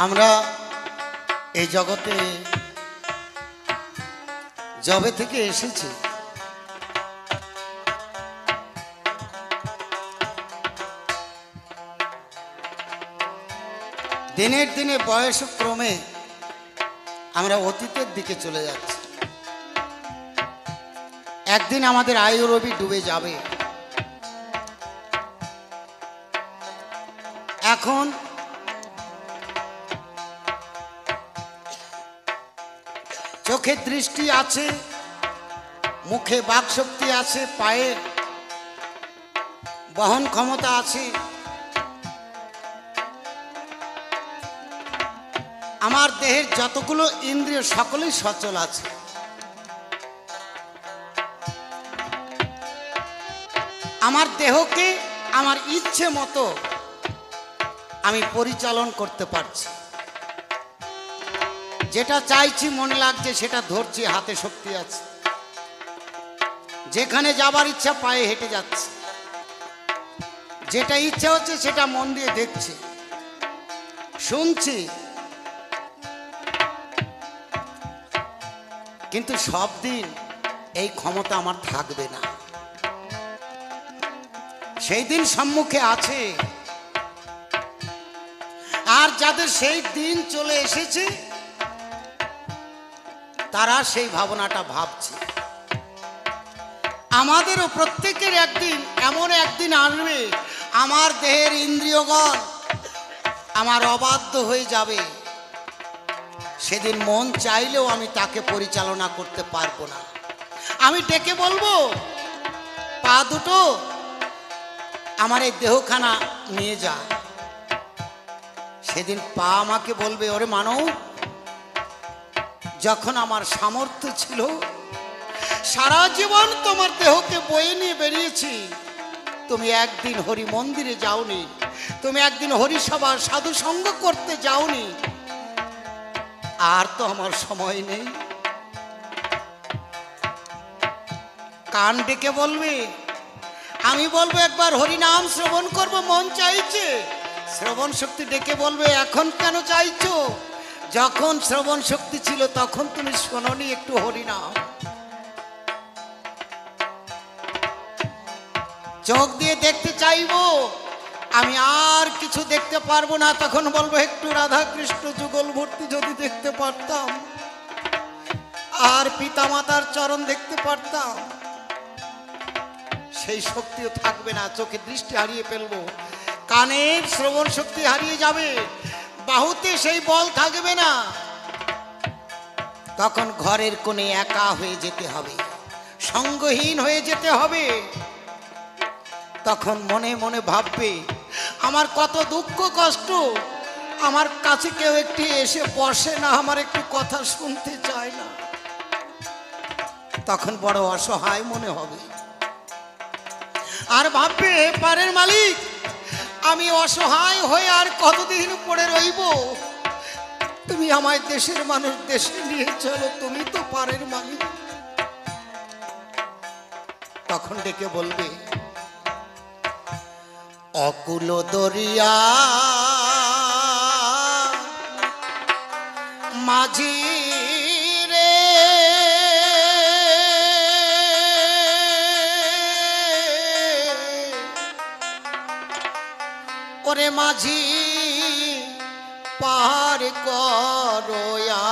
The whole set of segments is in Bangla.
আমরা এই জগতে যবে থেকে এসেছি দিনের দিনে বয়সক্রমে আমরা অতীতের দিকে চলে যাচ্ছি। একদিন আমাদের আয়ু রবি ডুবে যাবে। এখন চোখে দৃষ্টি আছে, মুখে বাকশক্তি আছে, পায়ে বহন ক্ষমতা আছে, আমার দেহের যতগুলো ইন্দ্রিয় সকলেই সচল আছে। আমার দেহকে আমার ইচ্ছে মতো আমি পরিচালন করতে পারছি। যেটা চাইছি মনে লাগছে সেটা ধরছি, হাতে শক্তি আছে। যেখানে যাবার ইচ্ছা পায়ে হেঁটে যাচ্ছে, যেটা ইচ্ছা হচ্ছে সেটা মন দিয়ে দেখছি, শুনছি। কিন্তু সব দিন এই ক্ষমতা আমার থাকবে না। সেই দিন সম্মুখে আছে। আর যাদের সেই দিন চলে এসেছে তারা সেই ভাবনাটা ভাবছে। আমাদেরও প্রত্যেকের একদিন এমন একদিন আসবে, আমার দেহের ইন্দ্রিয়গণ আমার অবাধ্য হয়ে যাবে। সেদিন মন চাইলেও আমি তাকে পরিচালনা করতে পারবো না। আমি ডেকে বলবো, পা দুটো আমার এই দেহখানা নিয়ে যা। সেদিন পা আমাকে বলবে, ওরে মানব, যখন আমার সামর্থ্য ছিল সারা জীবন তোমার দেহকে বয়ে নিয়ে বেরিয়েছি, তুমি একদিন হরি মন্দিরে যাওনি, তুমি একদিন হরিসভা সাধু সঙ্গ করতে যাওনি। আর তো আমার সময় নেই। কান ডেকে বলবে, আমি বলবো একবার হরিনাম শ্রবণ করব, মন চাইছে। শ্রবণ শক্তি ডেকে বলবে, এখন কেন চাইছো? যখন শ্রবণ শক্তি ছিল তখন তুমি শোনোনি একটু হরিনাম। চোখ দিয়ে দেখতে চাইবো, আমি আর কিছু দেখতে পারবো না। তখন বলবো, একটু রাধা কৃষ্ণ যুগল ভর্তি যদি দেখতে পারতাম, আর পিতা মাতার চরণ দেখতে পারতাম। সেই শক্তিও থাকবে না। চোখে দৃষ্টি হারিয়ে ফেলবো, কানের শ্রবণ শক্তি হারিয়ে যাবে, বাহুতে সেই বল থাকবে না। তখন ঘরের কোণে একা হয়ে যেতে হবে, সঙ্গহীন হয়ে যেতে হবে। তখন মনে মনে ভাববে, আমার কত দুঃখ কষ্ট, আমার কাছে কেউ একটি এসে বসে না, আমার একটু কথা শুনতে চায় না। তখন বড় অসহায় মনে হবে। আর ভাববে, পারের মালিক, আমি অসহায় হয়ে আর কতদিন পড়ে রইব? তুমি আমায় দেশের মানুষ দেশে নিয়ে চলো, তুমি তো পারের মালিক। তখন ডেকে বলবে, অকুল দরিয়া মাঝি রে, ওরে মাঝি পার করোয়া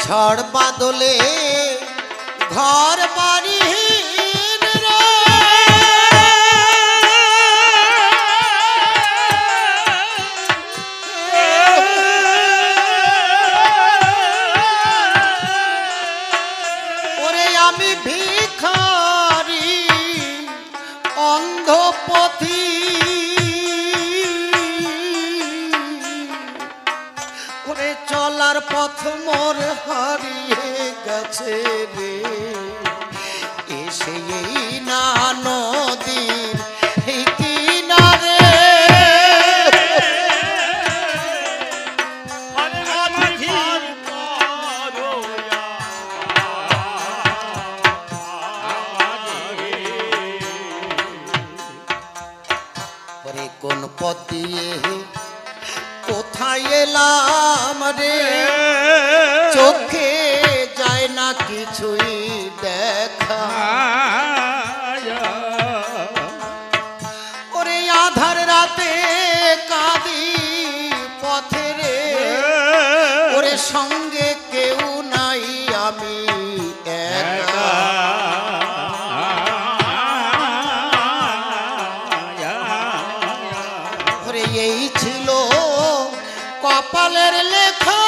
ঝড় বাদলে ঘর বাড়ি ওরে আমি ভিখারি অন্ধপথি, ওরে চলার পথ মোর হারিয়ে গেছে রে। এসে এই পথ দিয়ে কোথায় এলাম রে, চোখে যায় না কিছুই দেখা। ওরে আধার রাতে কাঁদি পথে রে, ওরে সঙ্গে কেউ নাই আমি একা। ওরে এই ছিল কপালের লেখা।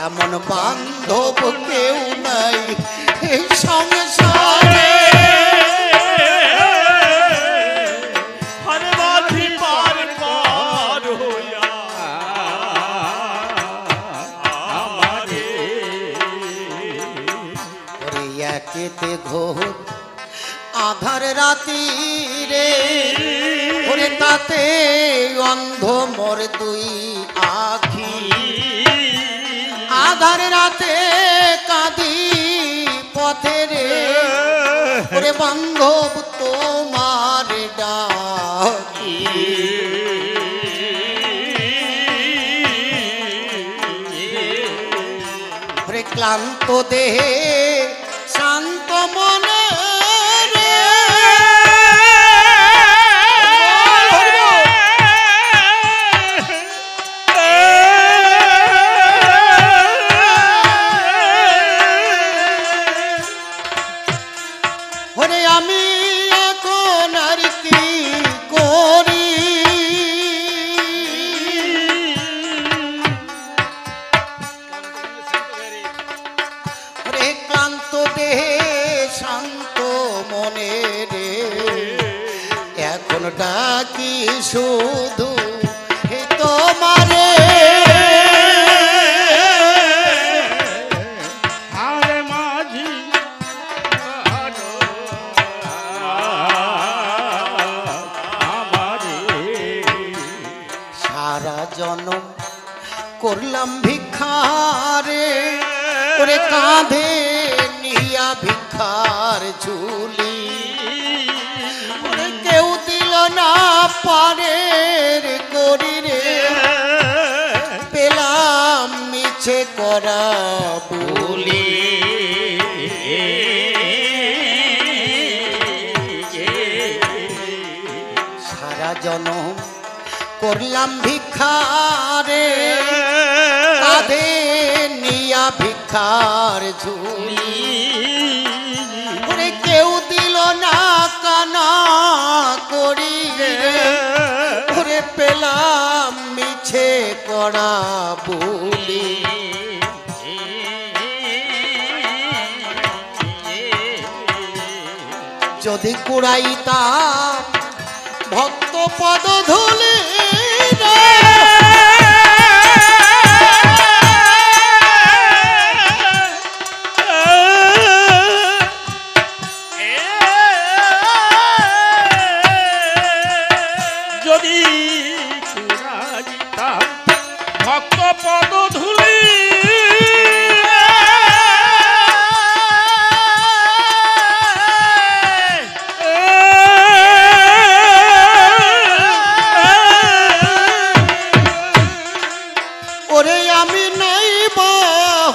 এমন বান্ধব কেউ নাই এই সংসারে, একেতে ঘোর আধার রাতি রে, ওরে তাতে অন্ধ মোর দুই আখি। আধার রাতে কাঁদি পথে রে, ওরে বান্ধব তোমার ডাকি। ওরে ক্লান্ত দেহে শান্ত মনে রে, আমি এখন আর কি করি। রে ক্লান্ত দেহে শান্ত মনে রে, এখন ডাকি শুধু হে তোমারে। জনম করলাম ভিক্ষারে, ওরে কাঁধে নিয়া ভিক্ষার ঝুলি। ওরে কেউ দিল না পারের করি রে, পেলাম মিছে করা বলি। সারা জনম করলাম ভিক্ষারে, কাঁধে নিয়া ভিক্ষার ঝুলি। ওরে কেউ দিল না কানা করি, ওরে পেলাম মিছে করা বলি। যদি কুড়াইতাম ভক্ত পদ ধুলি, যদি ভক্ত পদ ধুলি, ওরে আমি নাই বা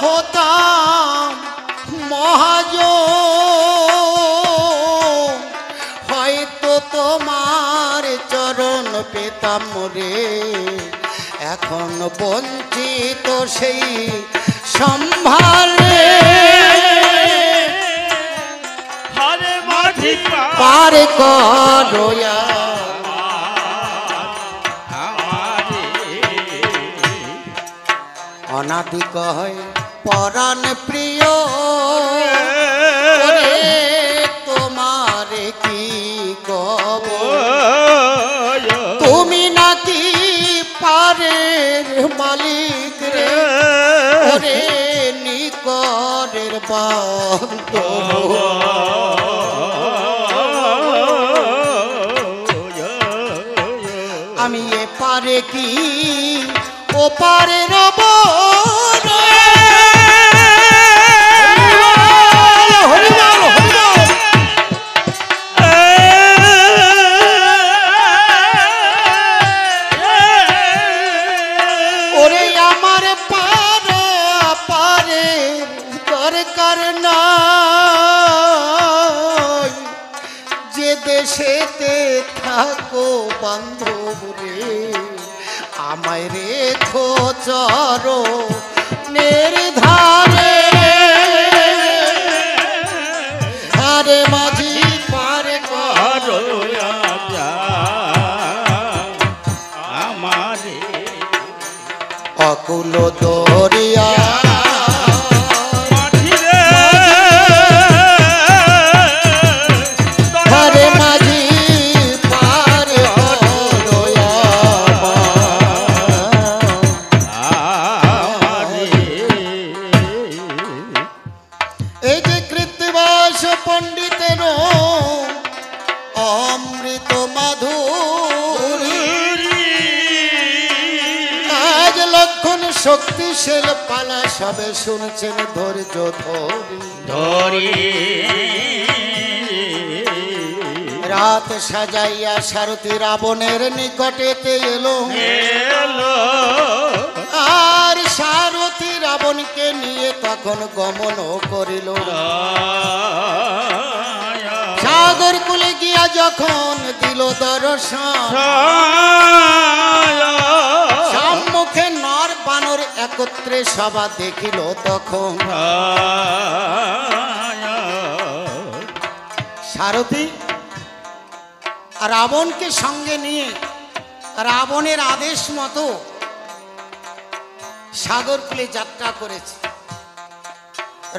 হতাম মহাজন, হয়তো তোমার চরণ পেতাম রে। এখন বঞ্চিত সেই সম্ভারে, পার করোয়া অনাদি কয় পরাণ প্রিয়, তোমার কি কব তুমি নাকি পারে বান্ধব আমি এপারে কি ওপারে রব ওরে আমার পারে পারে দরকার নাই যে দেশেতে থাকো বান্ধব রে আমায় রেখো চরণের ধারে আরে মাঝি পারে করো আমারে অকুল দরিয়া আরে মাঝি পারে করো এই যে কৃত্তিবাস পণ্ডিতের অমৃত মাধুরী আজ লক্ষণ শক্তিশীল পালা সবে শুনছেন ধৈর্য ধরি ধরি রাত সাজাইয়া সারথি রাবণের নিকটেতে এলো এলো আর সারথি রাবণকে নিয়ে তখন গমন করিল সাগর কুলে গিয়া যখন দিল দর্শন সম্মুখে নর বানর একত্রে সভা দেখিল তখন সারথি রাবণকে সঙ্গে নিয়ে রাবণের আদেশ মতো সাগর কুলে যাত্রা করেছে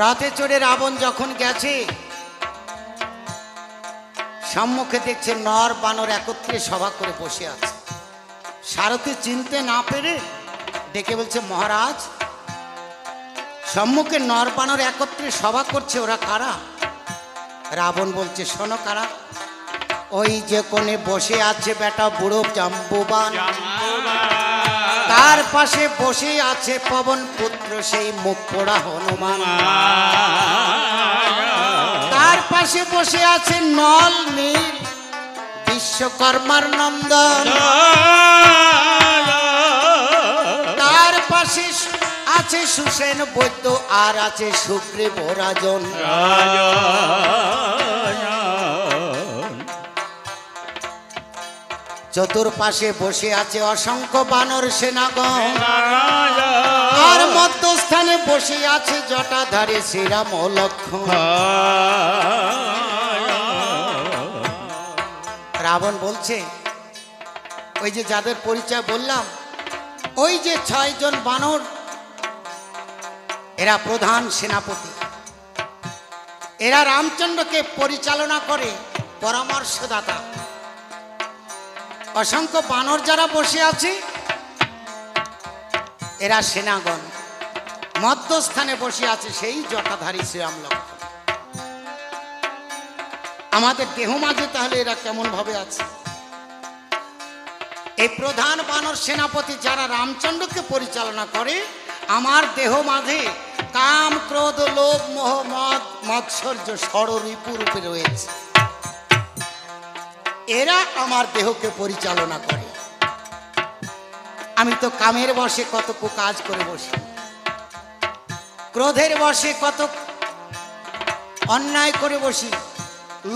রথে চড়ে রাবণ যখন গেছে সম্মুখে দেখছে নর বানর একত্রে সভা করে বসে আছে সারথি চিনতে না পেরে ডেকে বলছে মহারাজ সম্মুখে নর বানর একত্রে সভা করছে ওরা কারা রাবণ বলছে শোনো কারা ওই যে কোণে বসে আছে বেটা বুড়ো জাম্বুবান তার পাশে বসে আছে পবন পুত্র সেই মুখ পোড়া হনুমান তার পাশে বসে আছে নল নীল বিশ্বকর্মার নন্দন তার পাশে আছে সুসেন বৈদ্য আর আছে সুগ্রীব রাজন চতুর্পাশে বসে আছে অসংখ্য বানর সেনাগণ আর মধ্যস্থানে বসে আছে জটাধারী শ্রীরাম ও লক্ষ্মণ রাবণ বলছে ওই যে যাদের পরিচয় বললাম ওই যে 6 জন বানর এরা প্রধান সেনাপতি এরা রামচন্দ্রকে পরিচালনা করে পরামর্শদাতা অসংখ্য বানর যারা বসে আছে এরা সেনাগণ মধ্যস্থানে বসে আছে সেই জটাধারী শ্রীরাম লক্ষ্মণ আমাদের দেহ মাঝে তাহলে এরা কেমন ভাবে আছে এই প্রধান বানর সেনাপতি যারা রামচন্দ্রকে পরিচালনা করে আমার দেহ মাঝে কাম ক্রোধ লোভ মোহ মদ মাৎসর্য ষড়রিপু রূপে রয়েছে এরা আমার দেহকে পরিচালনা করে আমি তো কামের বশে কত কাজ করে বসি ক্রোধের বশে কত অন্যায় করে বসি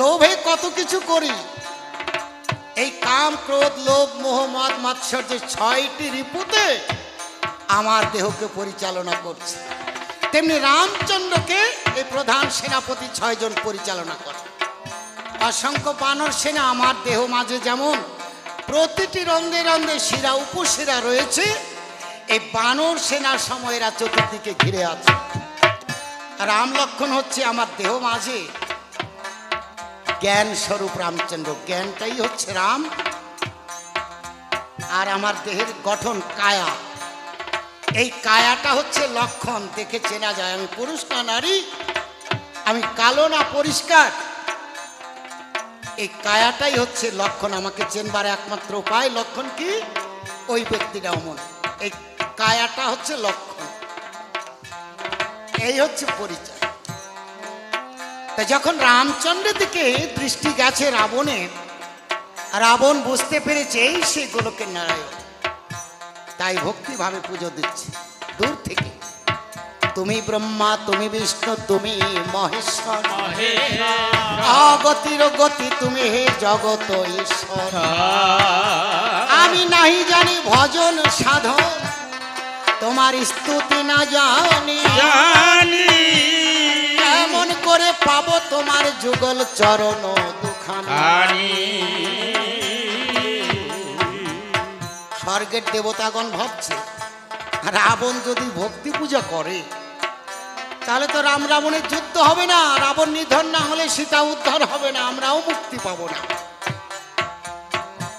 লোভে কত কিছু করি এই কাম ক্রোধ লোভ মোহ মদ মাৎসর্যের 6টি রিপুতে আমার দেহকে পরিচালনা করছে তেমনি রামচন্দ্রকে এই প্রধান সেনাপতি 6 জন পরিচালনা করে অসংখ্য বানর সেনা আমার দেহ মাঝে যেমন প্রতিটি রন্ধে রন্ধে শিরা উপশিরা রয়েছে এই বানর সেনার সময়েরা চতুর্দিকে ঘিরে আছে রাম লক্ষণ হচ্ছে আমার দেহ মাঝে জ্ঞান স্বরূপ রামচন্দ্র জ্ঞানটাই হচ্ছে রাম আর আমার দেহের গঠন কায়া এই কায়াটা হচ্ছে লক্ষণ দেখে চেনা যায় আমি পুরুষ না নারী আমি কালো না পরিষ্কার, এই কায়াটাই হচ্ছে লক্ষণ। আমাকে চেনবার একমাত্র উপায় লক্ষণ কি, ওই ব্যক্তিটা অমন, এই কায়াটা হচ্ছে লক্ষণ, এই হচ্ছে পরিচয়। তা যখন রামচন্দ্রের দিকে দৃষ্টি গেছে রাবণের, রাবণ বুঝতে পেরেছে এই সেই গোলকের নারায়ণ, তাই ভক্তিভাবে পুজো দিচ্ছে দূর থেকে। তুমি ব্রহ্মা, তুমি বিষ্ণু, তুমি মহেশ্বর, অগতির গতি তুমি হে জগত ঈশ্বর। আমি নাহি জানি ভজন সাধন, তোমার স্তুতি না জানি, কেমন করে পাবো তোমার যুগল চরণ দুখানি। স্বর্গের দেবতাগণ ভাবছে রাবণ যদি ভক্তি পূজা করে তাহলে তো রাম রাবণের যুদ্ধ হবে না, রাবণ নিধন না হলে সীতা উদ্ধার হবে না, আমরাও মুক্তি পাবো না।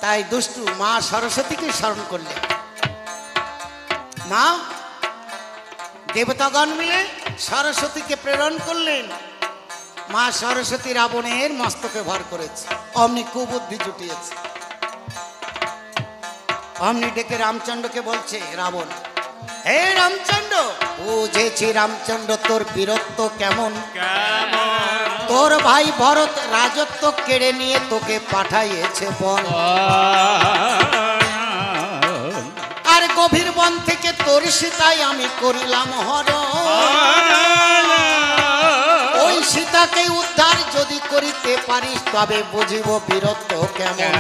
তাই দুষ্টু মা সরস্বতীকে স্মরণ করলেন। মা দেবতাগণ মিলে সরস্বতীকে প্রেরণ করলেন। মা সরস্বতী রাবণের মস্তকে ভর করেছে, অমনি কুবুদ্ধি জুটিয়েছে। অমনি ডেকে রামচন্দ্রকে বলছে রাবণ, হে রামচন্দ্র, বুঝেছি রামচন্দ্র তোর বীরত্ব কেমন, তোর ভাই ভরত রাজত্ব কেড়ে নিয়ে তোকে পাঠাইয়েছে বন, আর গভীর বন থেকে তোর সীতাই আমি করিলাম হরণ। ওই সীতাকে উদ্ধার যদি করিতে পারিস তবে বুঝিব বীরত্ব কেমন।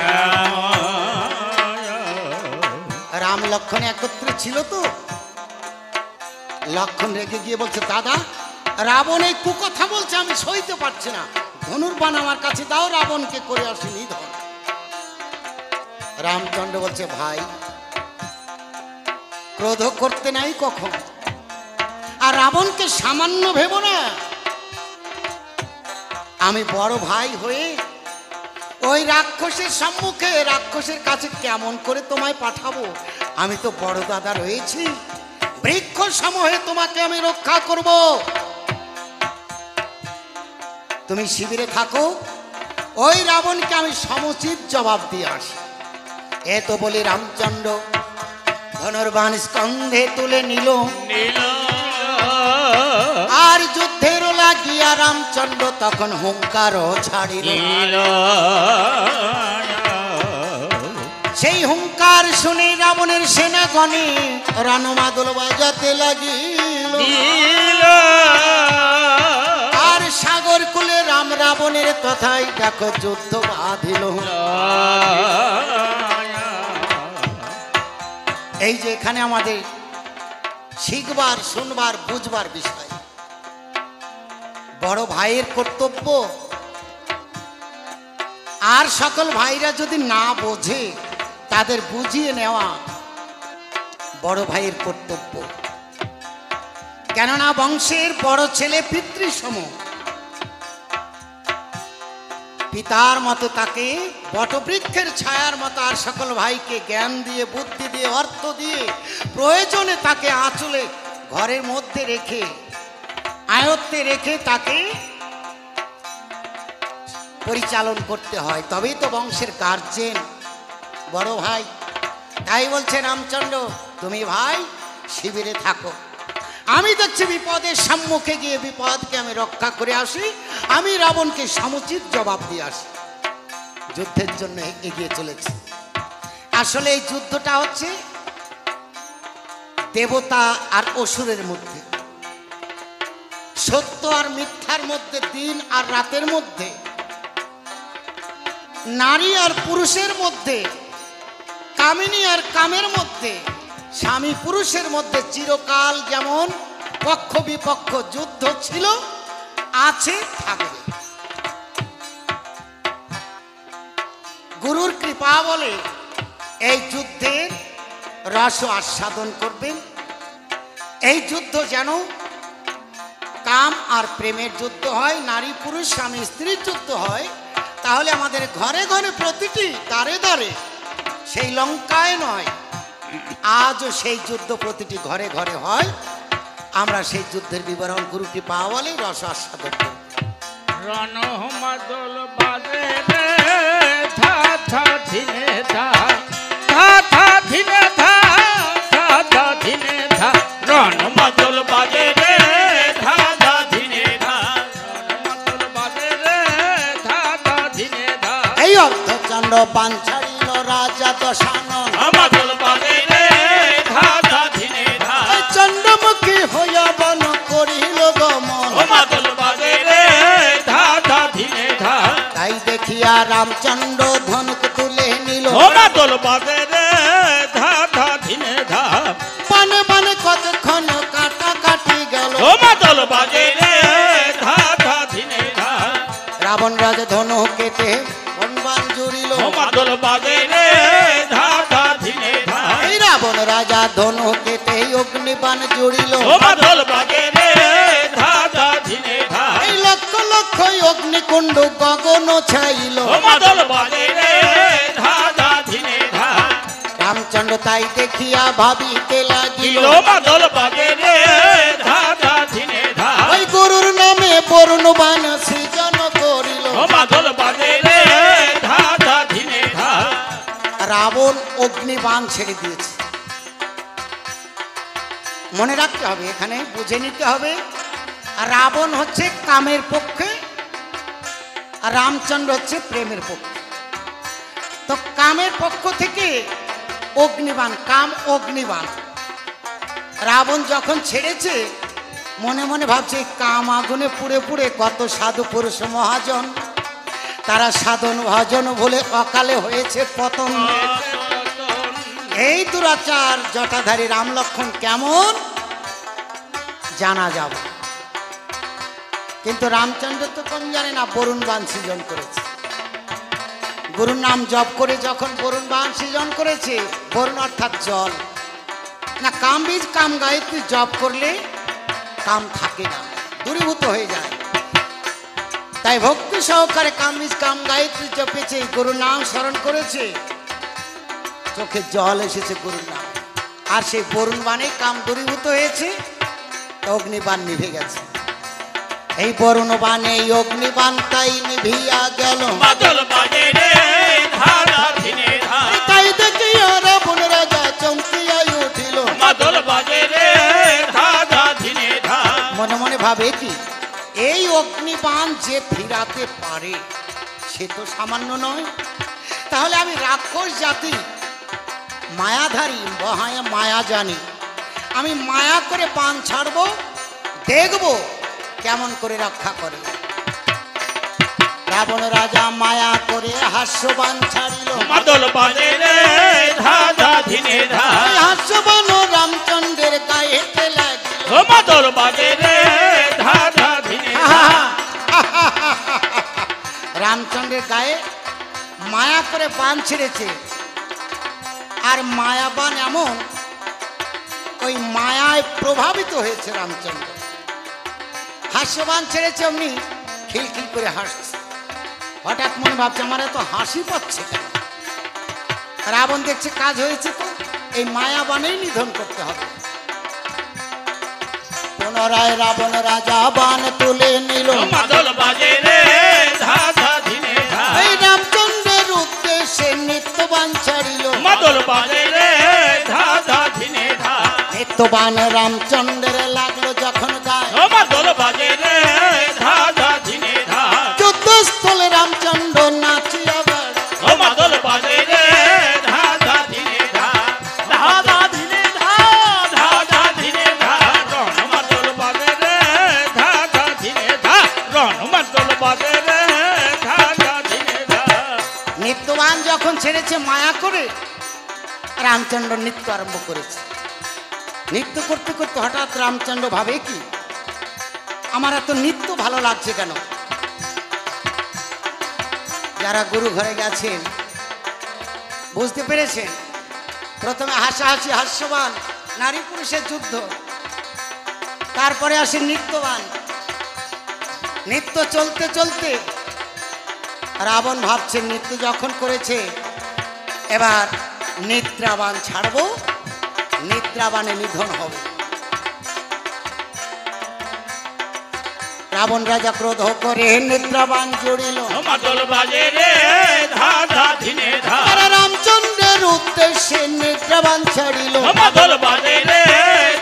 রাম লক্ষণ একত্রে ছিল তো, লক্ষণ রেগে গিয়ে বলছে, দাদা রাবণ এই কুকথা বলছে, আমি সইতে পারছি না, ধনুর্বাণ আমার কাছে দাও, রাবণকে করে আসি নিধন। রামচন্দ্র বলছে, ভাই ক্রোধ করতে নাই কখন, আর রাবণকে সামান্য ভেবো না। আমি বড় ভাই হয়ে ওই রাক্ষসের সম্মুখে, রাক্ষসের কাছে কেমন করে তোমায় পাঠাবো, আমি তো বড় দাদা রয়েছি, বৃক্ষ সমূহে তোমাকে আমি রক্ষা করব, তুমি শিবিরে থাকো, ওই রাবণকে আমি সমুচিত জবাব দিয়ে আসি। এ তো বলি রামচন্দ্র ধনুর্বাণ স্কন্ধে তুলে নিল, আর যুদ্ধের লাগিয়া রামচন্দ্র তখন হুঙ্কার ছাড়িল। সেই হুঙ্কার শুনে রাবণের সেনাগণে রণমাদল বাজাতে লাগিল, আর সাগর কুলে রাম রাবণের তথায় দেখো যুদ্ধ বাঁধিল। এই যে এখানে আমাদের শিখবার, শুনবার, বুঝবার বিষয়, বড় ভাইয়ের কর্তব্য, আর সকল ভাইরা যদি না বোঝে তাদের বুঝিয়ে নেওয়া বড় ভাইয়ের কর্তব্য। কেননা বংশের বড় ছেলে পিতৃসম, পিতার মতো তাকে বটবৃক্ষের ছায়ার মতো, আর সকল ভাইকে জ্ঞান দিয়ে, বুদ্ধি দিয়ে, অর্থ দিয়ে, প্রয়োজনে তাকে আঁচলে ঘরের মধ্যে রেখে, আয়ত্তে রেখে তাকে পরিচালন করতে হয়, তবেই তো বংশের গার্জেন বড় ভাই। তাই বলছে রামচন্দ্র, তুমি ভাই শিবিরে থাকো, আমি দেখছি বিপদের সম্মুখে গিয়ে বিপদকে আমি রক্ষা করে আসি, আমি রাবণকে সমুচিত জবাব দিয়ে আসি। যুদ্ধের জন্য এগিয়ে চলেছে। আসলে এই যুদ্ধটা হচ্ছে দেবতা আর অসুরের মধ্যে, সত্য আর মিথ্যার মধ্যে, দিন আর রাতের মধ্যে, নারী আর পুরুষের মধ্যে, কামিনী আর কামের মধ্যে, স্বামী পুরুষের মধ্যে চিরকাল যেমন পক্ষ বিপক্ষ যুদ্ধ ছিল, আছে, থাকবে। গুরুর কৃপা বলে এই যুদ্ধের রস আস্বাদন করবেন। এই যুদ্ধ যেন কাম আর প্রেমের যুদ্ধ হয়, নারী পুরুষ স্বামী স্ত্রীর যুদ্ধ হয়, তাহলে আমাদের ঘরে ঘরে প্রতিটি দ্বারে দ্বারে, সেই লঙ্কায় নয়, আজও সেই যুদ্ধ প্রতিটি ঘরে ঘরে হয়। আমরা সেই যুদ্ধের বিবরণ গুরু কৃপা বলে রস আস্বাদন করি। রণ মাদল বাজে রে ধা ধা ধিনে ধা ধা ধা ধিনে ধা ধা ধা ধিনে ধা রণ মাদল বাজে রে ধা ধা ধিনে ধা রণ মাদল বাজে রে ধা ধা ধিনে ধা এই অর্ধচন্দ্র বান ছাড়িল রাজা দশানন মাদল বাজে রে ধা ধা ধিনে ধা চন্দ্রমুখী হইয়া বন করিল গমন মাদল বাজে রে ধা ধা ধিনে ধা তাই দেখিয়া রামচন্দ্র ধনুক তুলে নিল মাদল বাজে রে ধা ধা ধিনে ধা পানে পানে কতক্ষণ কাটাকাটি গেল মাদল বাজে রে ধা ধা ধিনে ধা রাবণ রাজ ধনু কেটে বনবান জুড়িল মাদল বাজে রে ধা ধা ধিনে ধা এই রাবণ রাজা ধনু কেটে অগ্নিবান জুড়িল মাদল বাজে রে ধা ধা ধিনে ধা এই লক্ষ লক্ষ অগ্নিকুণ্ড গগন ছাইল মাদল বাজে রে ধা ধা ধিনে ধা রামচন্দ্র তাই দেখিয়া ভাবিতে লাগিল মাদল বাজে রে ধা ধা ধিনে ধা ওই গুরুর নামে বরুণবান সৃজন করিল মাদল বাজে রে ধা ধা ধিনে ধা রাবণ অগ্নিবাণ ছেড়ে দিয়েছে। মনে রাখতে হবে, এখানে বুঝে নিতে হবে, রাবণ হচ্ছে কামের পক্ষে আর রামচন্দ্র হচ্ছে প্রেমের পক্ষে। তো কামের পক্ষ থেকে অগ্নিবাণ, কাম অগ্নিবাণ রাবণ যখন ছেড়েছে মনে মনে ভাবছে কাম আগুনে পুড়ে পুড়ে কত সাধু পুরুষ মহাজন তারা সাধন ভজন বলে অকালে হয়েছে পতন। এই দুরাচার জটাধারী রাম লক্ষ্মণ কেমন জানা যাবে, কিন্তু রামচন্দ্র তো কম জানে না বরুণ বাণ সৃজন করেছে। গুরুর নাম জপ করে যখন বরুণ বাণ সৃজন করেছে, বরুণ অর্থাৎ জল না, কাম বীজ কাম গায়ত্রী জপ করলে কাম থাকে না, দূরীভূত হয়ে যায়। তাই ভক্তি সহকারে কাম বীজ কাম গায়ত্রী জপেছে, গুরুর নাম স্মরণ করেছে, চোখে জল এসেছে গুরুর নাম, আর সেই বরুণ বাণে কাম দূরীভূত হয়েছে, অগ্নিবাণ নিভে গেছে। এই বরুণ বাণে অগ্নিবাণ তাই নিভিয়া গেল, মাদল বাজে রে ধা ধা ধিনে ধা তাই দেখিয়া রাবণ রাজা চমকিয়া উঠিল। মাদল বাজে রে ধা ধা ধিনে ধা মনে মনে ভাবে কি এই অগ্নিবাণ যে ফিরাতে পারে সে তো সামান্য নয়, তাহলে আমি রাক্ষস জাতি মায়াধারী মায়া জানি, আমি মায়া করে বাণ ছাড়বো, দেখব কেমন করে রক্ষা করে। রাবণ রাজা মায়া করে হাস্যবাণ ছাড়িল, মাদল বাজে রে ধা ধা ধিনে ধা এই হাস্যবাণ রামচন্দ্রের গায়েতে লাগিল। মাদল বাজে রে ধা ধা ধিনে ধা রামচন্দ্রের গায়ে মায়া করে বাণ ছেড়েছে, আর মায়াবান এমন ওই মায়ায় প্রভাবিত হয়েছে রামচন্দ্র। হাস্যবান ছেড়েছে, অমনি খিলখিল করে হাসছে। হঠাৎ মনে ভাবছে আমার এত হাসি পাচ্ছে কেন? রাবণ দেখছে কাজ হয়েছে, তো এই মায়াবানেই নিধন করতে হবে। পুনরায় রাবণ রাজা বাণ তুলে নিল, মাদল বাজে রে ধা ধা ধিনে ধা এই রামচন্দ্রের উদ্দেশ্যে নিত্যবান ছাড়িল। মাদল বাজে রে ধা ধা ধিনে ধা নিত্যবান রামচন্দ্রের লাগলো যখন গায়ে, মাদল বাজে রে ধা ধা ধিনে ধা যুদ্ধস্থলে রামচন্দ্র নাচিয়া বেড়ায়। মাদল বাজে রে ধা ধা ধিনে ধা ধা ধা ধিনে ধা ধা ধা ধিনে ধা রণ মাদল বাজে রে ধা ধা ধিনে ধা রণ মাদল বাজে রে ধা ধা ধিনে ধা নিত্যবান যখন ছেড়েছে মায়া করে, রামচন্দ্র নৃত্য আরম্ভ করেছে। নৃত্য করতে করতে হঠাৎ রামচন্দ্র ভাবে কি আমার এত নৃত্য ভালো লাগছে কেন? যারা গুরু ঘরে গেছেন বুঝতে পেরেছেন, প্রথমে হাসাহাসি হাস্যবান নারী পুরুষের যুদ্ধ, তারপরে আসে নৃত্যবান। নৃত্য চলতে চলতে রাবণ ভাবছে নৃত্য যখন করেছে এবার নিদ্রাবান ছাড়বো, নিদ্রাবানে নিধন হবে। রাবণ রাজা ক্রোধ করে নিদ্রাবান জড়িল। মাদল বাজে রে ধা ধা ধিনে ধা, তারা রামচন্দ্রের উদ্দেশ্যে নিদ্রাবান ছাড়িল। মাদল বাজে রে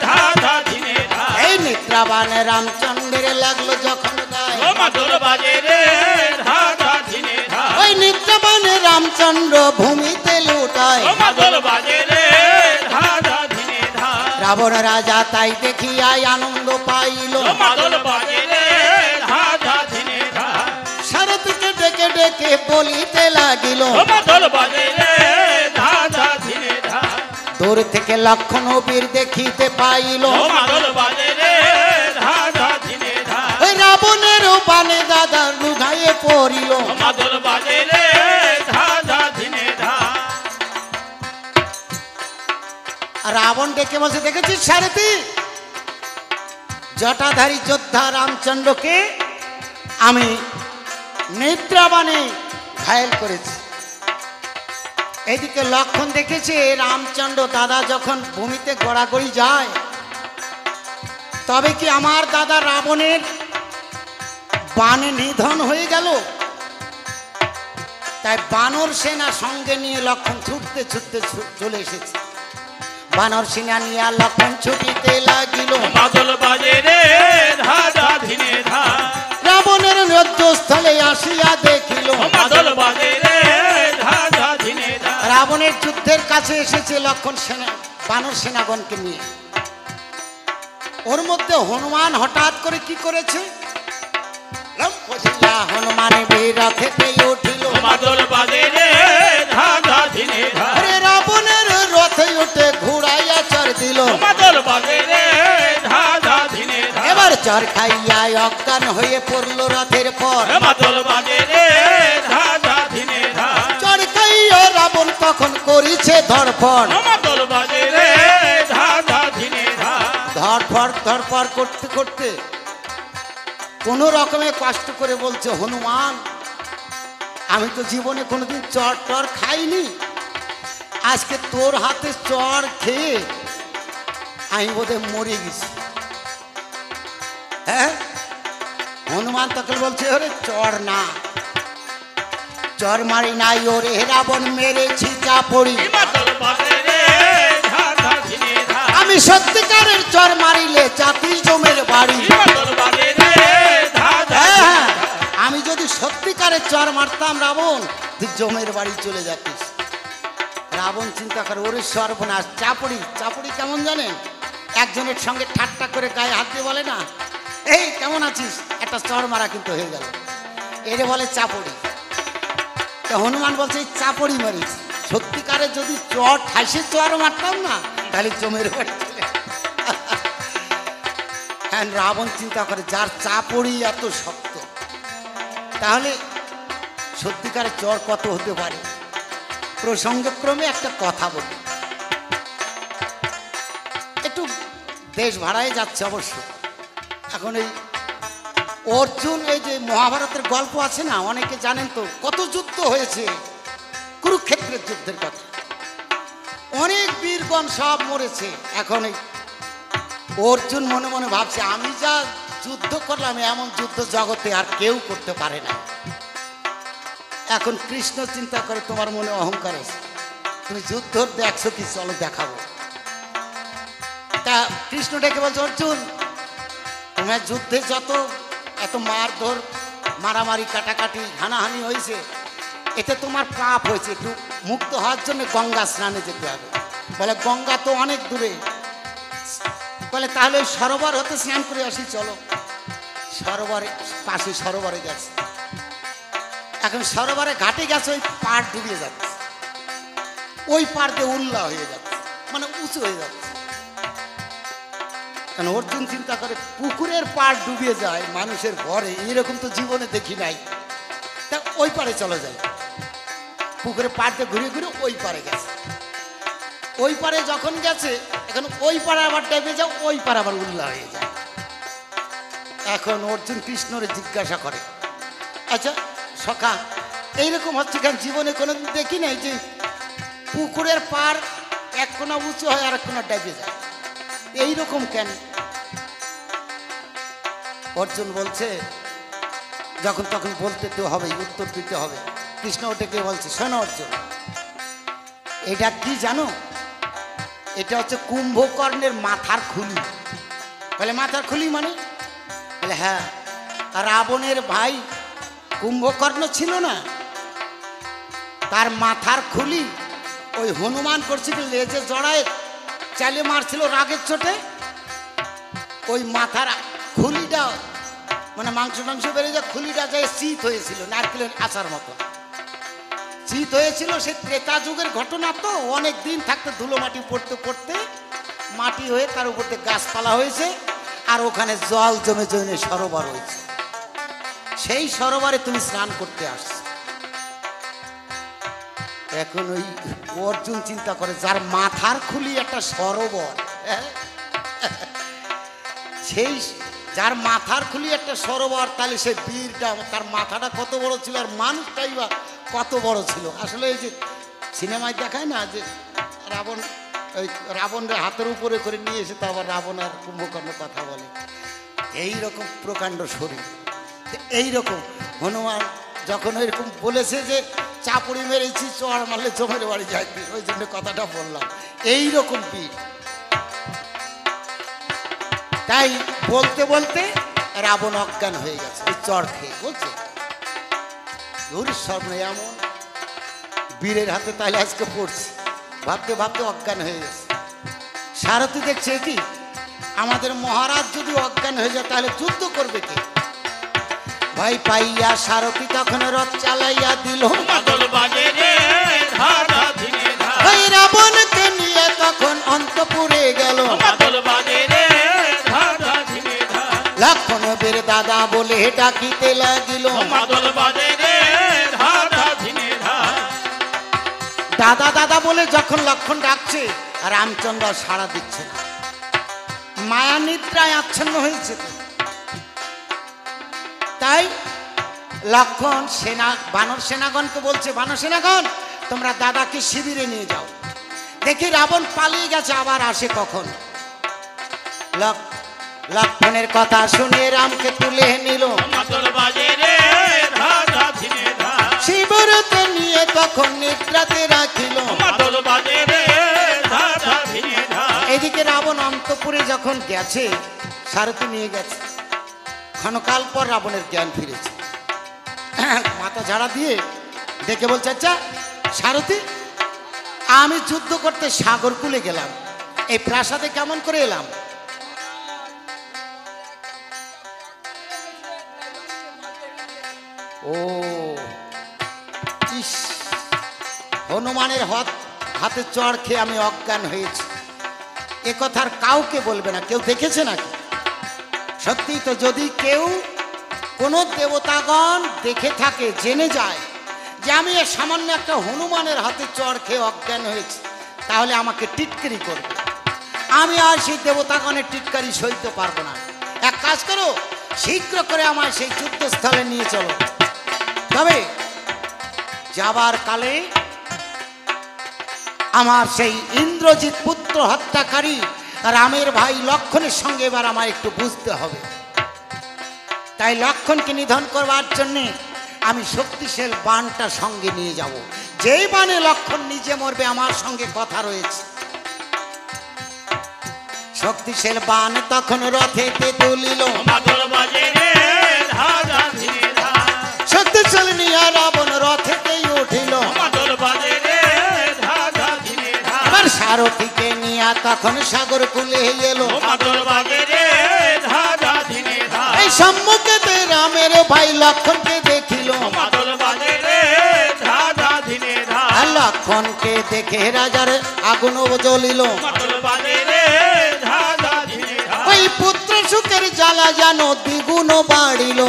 ধা ধা ধিনে ধা, এই নিদ্রাবান রামচন্দ্রের লাগলো যখন গায়ে, মাদল বাজে রে ধা ধা ধিনে ধা, ওই নিদ্রাবান রামচন্দ্র ভূমিতে লুটায়। মাদল বাজে রে ধা ধা ধিনে ধা, রাবণ রাজা তাই দেখিয়াই আনন্দ পাইল। মাদল বাজে রে ধা ধা ধিনে ধা, সারথীকে ডেকে ডেকে বলিতে লাগিল। মাদল বাজে রে ধা ধা ধিনে ধা, দূর থেকে লক্ষণ বীর দেখিতে পাইল। মাদল বাজে রে ধা ধা ধিনে ধা, ওই রাবণের বানে দাদা লুঘাইয়ে পড়িল। মাদল বাজে রে ধা ধা ধিনে ধা, রাবণ ডেকে বলছে, দেখেছিস সারথী, জটাধারী যোদ্ধা রামচন্দ্রকে আমি নিদ্রাবানে ঘায়েল করেছি। এদিকে লক্ষণ দেখেছে রামচন্দ্র দাদা যখন ভূমিতে গড়াগড়ি যায়, তবে কি আমার দাদা রাবণের বানে নিধন হয়ে গেল? তাই বানর সেনা সঙ্গে নিয়ে লক্ষণ ছুটতে ছুটতে চলে এসেছে। বানর সেনা নিয়ে লক্ষণ ছুটিতে লাগিল। মাদল বাজে রে ধা ধা ধিনে ধা, রাবণের যুদ্ধস্থলে আসিয়া দেখিল। মাদল বাজে রে ধা ধা ধিনে ধা, রাবণের যুদ্ধের কাছে এসেছে লক্ষণ সেনা বানর সেনাগণকে নিয়ে। ওর মধ্যে হনুমান হঠাৎ করে কি করেছে? হনুমান বীর রথেতে উঠিল। মাদল বাজে রে ধা ধা ধিনে ধা, আরে রাবণের রথে উঠে ঘুরাইয়া চর দিল। মাদল বাজে রে ধা ধা ধিনে ধা, এবার চর খাইয়া অজ্ঞান হয়ে পড়লো রথের পর। মাদল বাজে রে ধা ধা ধিনে ধা, চর খাইয়া রাবণ তখন করিছে ধরফড়। মাদল বাজে রে ধা ধা ধিনে ধা, ধরফড় করতে করতে কোনো রকমে কষ্ট করে বলছে, হনুমান, আমি তো জীবনে কোনোদিন চর টর খাইনি, আজকে তোর হাতে চর খেয়ে আমি বোধহয় মরে গেছি। হ্যাঁ, হনুমান তখন বলছে, ওরে চর না, চর মারি নাই, ওরে রাবণ মেরেছি চাপড়ি। মাদল বাজে রে ধা ধা ধিনে ধা, আমি সত্যিকারের চর মারিলে জাতি জমের বাড়ি। মাদল বাজে রে ধা ধা হ্যাঁ, ধিনে হ্যাঁ, ধা, আমি যদি সত্যিকারের চর মারতাম রাবণ, তুই জমের বাড়ি চলে যাতিস। রাবণ চিন্তা করে, ওরে সর্বনাশ, চাপড়ি। চাপড়ি কেমন জানেন? একজনের সঙ্গে ঠাট্টা করে গায়ে হাত দিয়ে বলে না, এই কেমন আছিস, একটা চর মারা কিন্তু হয়ে গেল, এরে বলে চাপড়ি। তো হনুমান বলছে, এই চাপড়ি মারিস, সত্যিকারের যদি চর ঠাইসে চর মারতাম না, তাহলে জমের বাড়ি চলে। হ্যাঁ, রাবণ চিন্তা করে, যার চাপড়ি এত শক্ত, তাহলে সত্যিকারের চর কত হতে পারে। প্রসঙ্গক্রমে একটা কথা বলি, একটু দেশ ভাড়ায় যাচ্ছে অবশ্য। এখন এই অর্জুন, এই যে মহাভারতের গল্প আছে না, অনেকে জানেন তো, কত যুদ্ধ হয়েছে, কুরুক্ষেত্রের যুদ্ধের কথা, অনেক বীরগণ সব মরেছে। এখন এই অর্জুন মনে মনে ভাবছে, আমি যা যুদ্ধ করলাম এমন যুদ্ধ জগতে আর কেউ করতে পারে না। এখন কৃষ্ণ চিন্তা করে, তোমার মনে অহংকার আছে, তুমি যুদ্ধ দেখছো কি, চলো দেখাবো। তা কৃষ্ণ ডেকে বলছে, অর্জুন, তোমার যুদ্ধে যত এত মারধর, মারামারি, কাটাকাটি, হানাহানি হয়েছে, এতে তোমার পাপ হয়েছে, একটু মুক্ত হওয়ার জন্য গঙ্গা স্নানে যেতে হবে। বলে, গঙ্গা তো অনেক দূরে। বলে, তাহলে ওই সরোবর হতে স্নান করে আসি, চলো। সরোবরে পাশে সরোবরে গেছে। এখন সরোবরে ঘাটে গেছে, ওই পাড় ডুবিয়ে যাচ্ছে, ওই পাড় দিয়ে উল্লা হয়ে যাচ্ছে, মানে উঁচু হয়ে যাচ্ছে। কারণ অর্জুন চিন্তা করে, পুকুরের পাড় ডুবিয়ে যায় মানুষের ঘরে, এরকম তো জীবনে দেখি নাই, তা ওই পাড়ে চলে যায়। পুকুরের পাড় দিয়ে ঘুরে ঘুরে ওই পাড়ে গেছে। ওই পাড়ে যখন গেছে, এখন ওই পাড়ে আবার ডেবে যাও, ওই পাড়ে আবার উল্লা হয়ে যায়। এখন অর্জুন কৃষ্ণরে জিজ্ঞাসা করে, আচ্ছা সখা, এইরকম হচ্ছে কেন? জীবনে কোনোদিন দেখি নাই যে পুকুরের পাড় এক কোনা উঁচু হয় আর এক কোনা ডেবে যায়, এইরকম কেন? অর্জুন বলছে, যখন তখন বলতে তো হবে, উত্তর দিতে হবে। কৃষ্ণ ওটাকে বলছে, শোনো অর্জুন, এটা কি জানো? এটা হচ্ছে কুম্ভকর্ণের মাথার খুলি। বলে মাথার খুলি মানে? বলে হ্যাঁ, রাবণের ভাই কুম্ভকর্ণ ছিল না, তার মাথার খুলি ওই হনুমান করছিল লেজে জড়ায় চালে মারছিল রাগের চোটে, ওই মাথার খুলিটা মানে মাংস টাংস বেড়ে যায়, খুলিটা যায় শীত হয়েছিল নারকেলের আচার মতো শীত হয়েছিল। সে ত্রেতা যুগের ঘটনা তো, অনেক দিন থাকতে ধুলো মাটি পড়তে পড়তে মাটি হয়ে তার উপর দিয়ে গাছপালা হয়েছে, আর ওখানে জল জমে জমে সরোবর হয়েছে। সেই সরোবরে তুমি স্নান করতে আসছো। এখন ওই অর্জুন চিন্তা করে, যার মাথার খুলি একটা সরোবর, সেই যার মাথার খুলি একটা সরোবর, তাহলে সে বীরটা, তার মাথাটা কত বড় ছিল আর মানুষটাই বা কত বড় ছিল। আসলে এই যে সিনেমায় দেখায় না যে রাবণের হাতের উপরে করে নিয়ে এসে তো আবার রাবণ আর কুম্ভকর্ণ কথা বলে, এইরকম প্রকাণ্ড শরীর। এইরকম হনুমান যখন এরকম বলেছে যে চাপুড়ি মেরেছি, চড় মারলে জমের বাড়ি যায়, ওই জন্য কথাটা বললাম, এইরকম বীর। তাই বলতে বলতে রাবণ অজ্ঞান হয়ে গেছে ওই চড় খেয়ে। বলছে সব নেই এমন বীরের হাতে তাহলে আজকে পড়ছি, ভাবতে ভাবতে অজ্ঞান হয়ে গেছে। সারথি দেখছে কি, আমাদের মহারাজ যদি অজ্ঞান হয়ে যায় তাহলে যুদ্ধ করবে কে? ভয় পাইয়া সারথি তখন রথ চালাইয়া দিল, ওই রাবণকে নিয়ে তখন অন্তপুরে গেল। লক্ষণ বীর দাদা বলে ডাকিতে লাগিল, দাদা দাদা বলে যখন লক্ষণ ডাকছে, রামচন্দ্র সাড়া দিচ্ছে না, মায়া নিদ্রায় আচ্ছন্ন হয়েছে। তাই লক্ষণ বানর সেনাগণকে বলছে, বানর সেনাগণ তোমরা দাদাকে শিবিরে নিয়ে যাও। দেখি রাবণ পালিয়ে গেছে, আবার আসে কখন। লক্ষণের কথা শুনে রামকে তুলে নিল, শিবিরতে নিয়ে তখন নিদ্রাতে রাখিল। এদিকে রাবণ অন্তপুরে যখন গেছে, সারথি নিয়ে গেছে, ক্ষণকাল পর রাবণের জ্ঞান ফিরেছে। মাথা ঝাড়া দিয়ে দেখে বলছে, আচ্ছা সারথি, আমি যুদ্ধ করতে সাগর কূলে গেলাম, এই প্রাসাদে কেমন করে এলাম? ও ইস, হনুমানের হাতে চড় খেয়ে আমি অজ্ঞান হয়েছি, এ কথার কাউকে বলবে না। কেউ দেখেছে নাকি? সত্যি তো, যদি কেউ কোনো দেবতাগণ দেখে থাকে, জেনে যায় যে আমি সামান্য একটা হনুমানের হাতে চড় খেয়ে অজ্ঞান হয়েছি, তাহলে আমাকে টিটকারি করবে। আমি আর সেই দেবতাগণের টিটকারি সইতে পারবো না। এক কাজ করো, শীঘ্র করে আমার সেই যুদ্ধস্থলে নিয়ে চলো। তবে যাবার কালে আমার সেই ইন্দ্রজিৎ পুত্র হত্যাকারী রামের ভাই লক্ষণের সঙ্গে এবার আমার একটু বুঝতে হবে। তাই লক্ষণকে নিধন করবার জন্যে আমি শক্তিশালী বাণটা সঙ্গে নিয়ে যাব। যেই বাণে লক্ষণ নিজে মরবে, আমার সঙ্গে কথা রয়েছে। শক্তিশালী বাণ তখন রথেতে তুলিল, শক্তিশালী নিয়ে রাবণ রথেতেই উঠিল। সারথীকে নিয়ে তখন সাগর কূলে এলো, এই সম্মুখে রামের ভাই লক্ষণকে দেখিল। লক্ষণকে দেখে রাজার আগুন জ্বলিল, ওই পুত্র সুখের জ্বালা যেন দ্বিগুণ বাড়িল।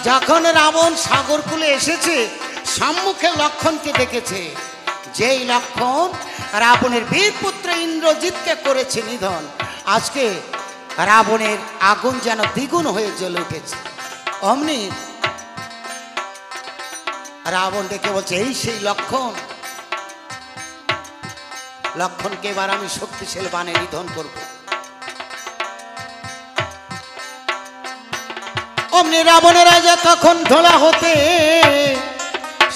যখন রাবণ সাগর কূলে এসেছে, সম্মুখে লক্ষণকে দেখেছে, যেই লক্ষণ রাবণের বীর পুত্র ইন্দ্রজিৎকে করেছে নিধন, আজকে রাবণের আগুন যেন দ্বিগুণ হয়ে জ্বলে উঠেছে। অমনি রাবণ দেখে বলছে, এই সেই লক্ষণ, লক্ষণকে এবার আমি শক্তিশালী বাণে নিধন করব। অমনি রাবণের রাজা তখন ঢোলা হতে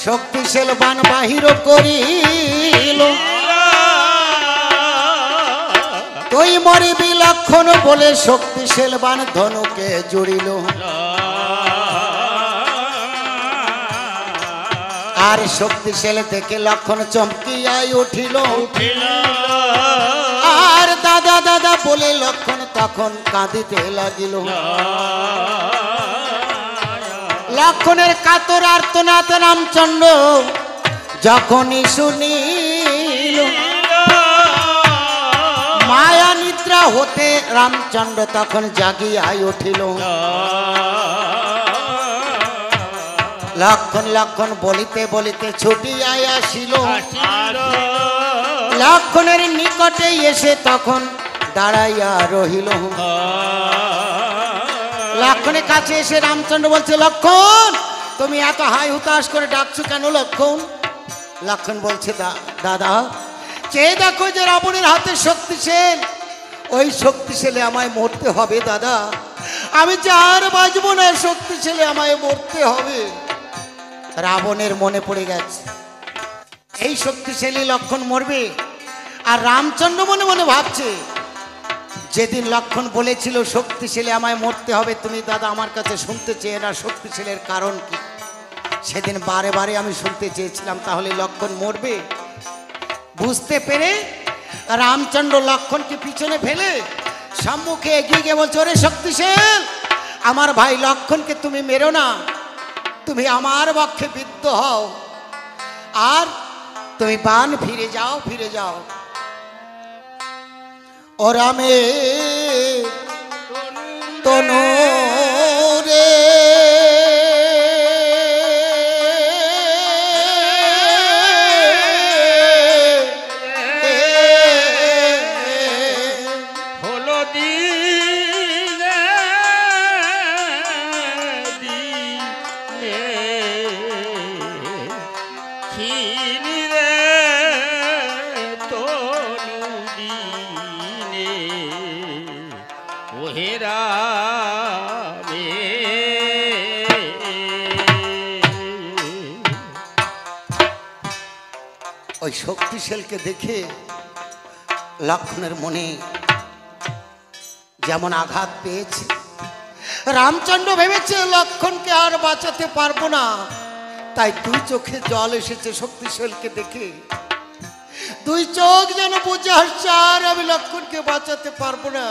শক্তিশাল বান বাহির করিল। তুই মরিবি লক্ষণ বলে শক্তিশাল বান ধনুকে জুড়িল। আর শক্তিশাল দেখে লক্ষণ চমকিয়াই উঠিল। আর দাদা দাদা বলে লক্ষণ তখন কাঁদিতে লাগিল। লক্ষণের কাতর আর্তনাদ রামচন্দ্র যখনই শুনিল। মায়া নিদ্রা হতে রামচন্দ্র তখন জাগিয়াই উঠিল। লক্ষণ লক্ষণ বলিতে বলিতে ছুটিয়াই আসিল। লক্ষণের নিকটে এসে তখন দাঁড়াইয়া রহিল। লক্ষণের কাছে এসে রামচন্দ্র বলছে, লক্ষণ তুমি এত হাই হুতাশ করে ডাকছো কেন লক্ষণ? লক্ষণ বলছে, দাদা চেয়ে দেখো যে রাবণের হাতে শক্তিশাল, ওই শক্তিশালে আমায় মরতে হবে দাদা। আমি যে আর বাঁচবো না, শক্তিশালে আমায় মরতে হবে। রাবণের মনে পড়ে গেছে এই শক্তিশালী লক্ষণ মরবে। আর রামচন্দ্র মনে মনে ভাবছে, যেদিন লক্ষণ বলেছিল শক্তিশালী আমায় মরতে হবে, তুমি দাদা আমার কাছে শুনতে চেয়ে না শক্তিশালের কারণ কি? সেদিন বারে বারে আমি শুনতে চেয়েছিলাম, তাহলে লক্ষণ মরবে। বুঝতে পেরে রামচন্দ্র লক্ষণকে পিছনে ফেলে সম্মুখে এগিয়ে গিয়ে বলছে, ওরে শক্তিশাল, আমার ভাই লক্ষণকে তুমি মেরো না, তুমি আমার বক্ষে বিদ্ধ হও, আর তুমি বান ফিরে যাও, ফিরে যাও। ও রামে তনু রে হলো দিনে দিনে খিনি রে তনু দিনে ওহেরা ওই শক্তিশালকে দেখে লক্ষণের মনে যেমন আঘাত পেয়েছে, রামচন্দ্র ভেবেছে লক্ষণকে আর বাঁচাতে পারবো না, তাই দুই চোখে জল এসেছে শক্তিশালকে দেখে। দুই চোখ যেন বুঝে আসছে আর আমি লক্ষণকে বাঁচাতে পারবো না,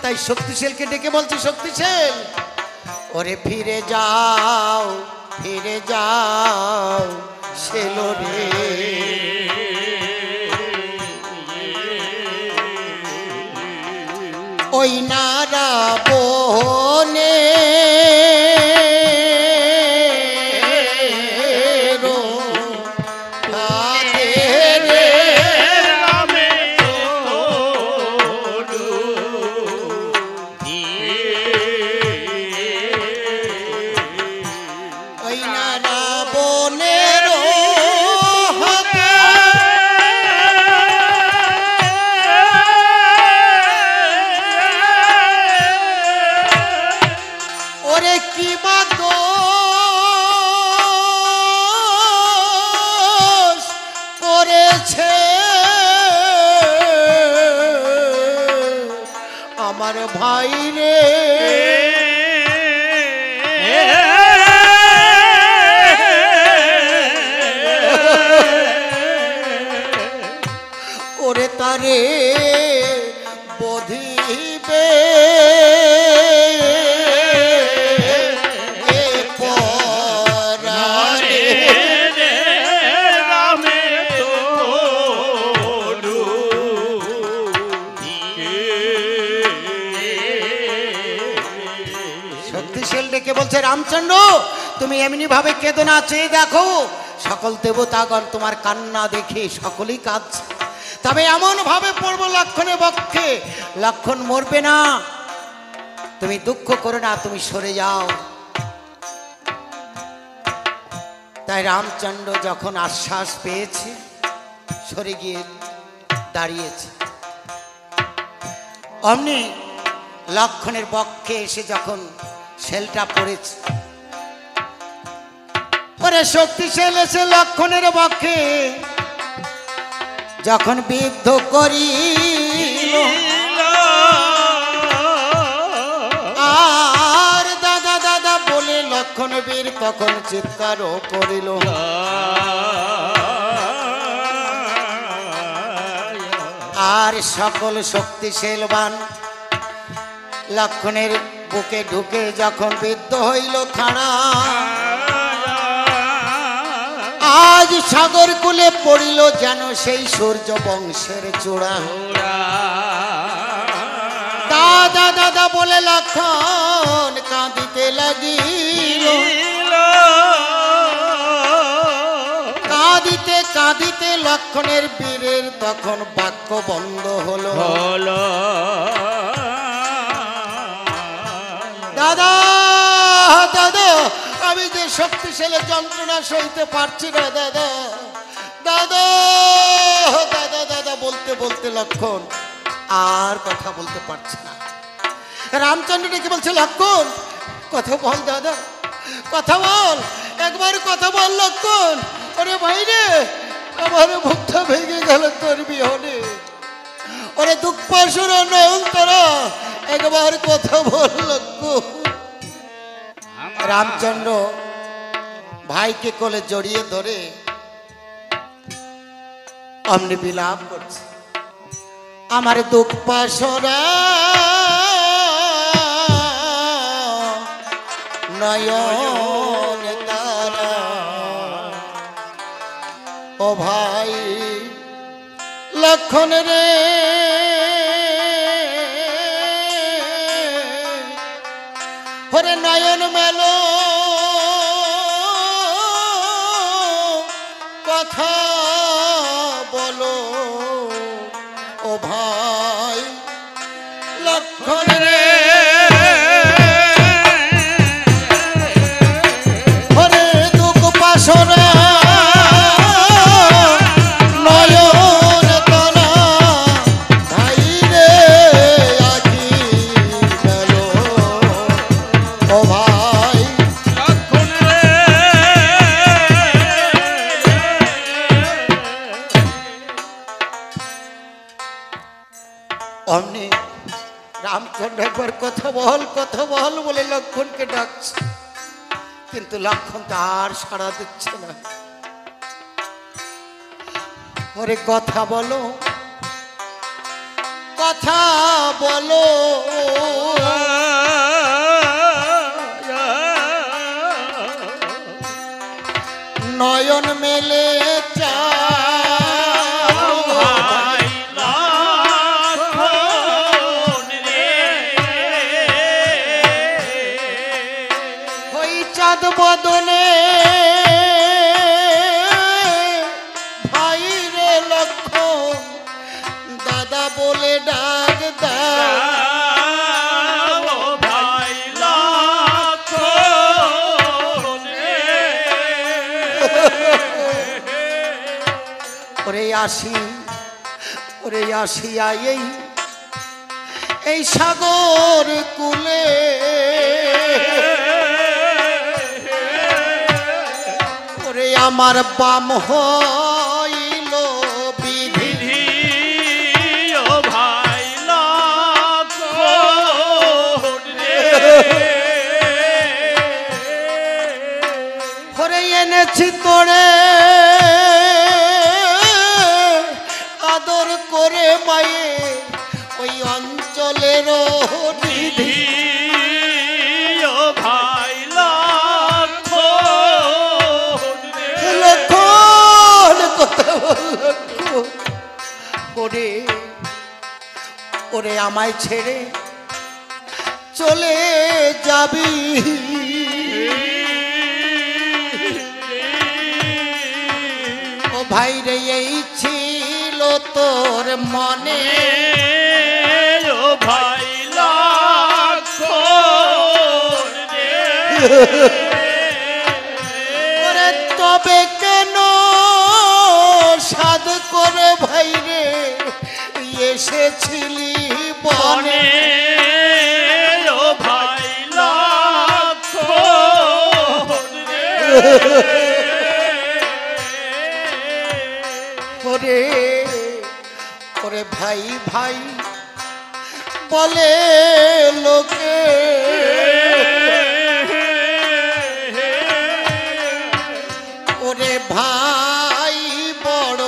তাই শক্তিশালকে ডেকে বলছে, শক্তিশাল ওরে ফিরে যাও, ফিরে যাও ছেলো রে। ওই নারা বনে আমার ভাই রে, ওরে তারে বধিবে ডেকে বলছে, রামচন্দ্র তুমি এমনি ভাবে কেঁদো না, চেয়ে দেখো সকল দেবতাগণ তোমার কান্না দেখে সকলেই কাঁদছে, তবে এমন ভাবে পড়বো লক্ষণের বক্ষে, লক্ষণ মরবে না, তুমি দুঃখ করো না, তুমি সরে যাও। তাই রামচন্দ্র যখন আশ্বাস পেয়েছে সরে গিয়ে দাঁড়িয়েছে। অমনি লক্ষণের বক্ষে এসে যখন শেলটা পড়েছে। ওরে শক্তিশাল এসে লক্ষণের পক্ষে যখন বিদ্ধ করি আর দাদা দাদা বলে লক্ষণ বীর তখন চিৎকারও করিল। আর সকল শক্তিশালবান লক্ষণের বুকে ঢুকে যখন বিদ্ধ হইল খাড়া, আজ সাগর কুলে পড়িল যেন সেই সূর্য বংশের চূড়া। দাদা দাদা বলে লক্ষণ কাঁদিতে লাগিল। কাঁদিতে কাঁদিতে লক্ষণের বীরের তখন বাক্য বন্ধ হলো। দাদা দাদা আমি যে শক্তিশালী যন্ত্রণা সইতে পারছি না দাদা। দাদা দাদা দাদা বলতে বলতে লক্ষণ আর কথা বলতে পারছে না। রামচন্দ্র ডেকে বলছে লক্ষণ কথা বল দাদা, কথা বল, একবার কথা বল লক্ষণ। ওরে ভাই রে আমার মুখটা ভেঙে গেল তোর বিহনে। ওরে দুঃপাসুর নয়ন তারা একবার কথা বল লক্ষণ। রামচন্দ্র ভাইকে কোলে জড়িয়ে ধরে অমনি বিলাপ করছে। আমার দুঃখ পাশরা নয়ন তারা, ও ভাই লক্ষণ রে ওরে নয়ন মেলো কথা বলো, ও ভাই লক্ষণ রে ওরে দুঃখ পাশরা নয়ন তলা, ভাই রে আজি মেলো, ও ভাই অমনি রামচন্দ্র একবার কথা বল বলে লক্ষণকে ডাকছে, কিন্তু লক্ষণ তার সাড়া দিচ্ছে না। ওরে কথা বলো, কথা বলো, নয়ন মেলে চা চাঁদ বদনে ভাই রে লক্ষণ দাদা বলে ডাক দাও, ভাই লক্ষণ ওরে আসিয়া এই সাগর কুলে ওরে আমার বাম হইল বিধি, ও ভাই লক্ষণ ওরে এনেছি তোরে আদর করে মায়ে ওই অঞ্চলের নিধি, ও ভাই লক্ষণ লক্ষণ কথা বল ওরে ওরে আমায় ছেড়ে চলে যাবি, ও ভাই রে এই ছিল তোর মনে, ও ভাই লক্ষণ ওরে তবে কেন সাধ করে ভাই রে এসেছিলি বনে, ও ভাই লক্ষণ ওরে ওরে ভাই ভাই বলে লোকে ওরে ভাই বড়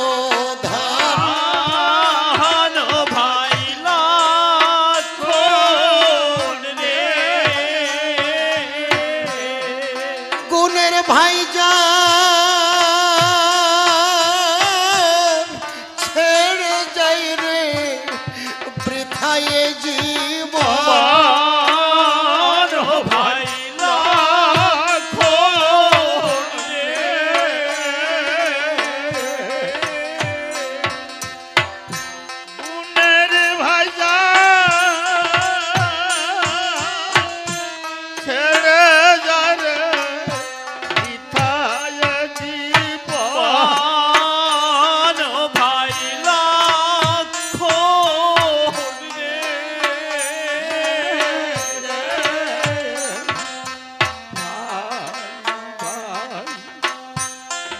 ধান ভাই লক্ষণ রে গুণের ভাই যা ছেড়ে যাই রে বৃথায় জীবন ভাই লক্ষণ রে গুণের ভাই যা ছেড়ে যা রে বৃথায় জীবন ভাই লক্ষণ রে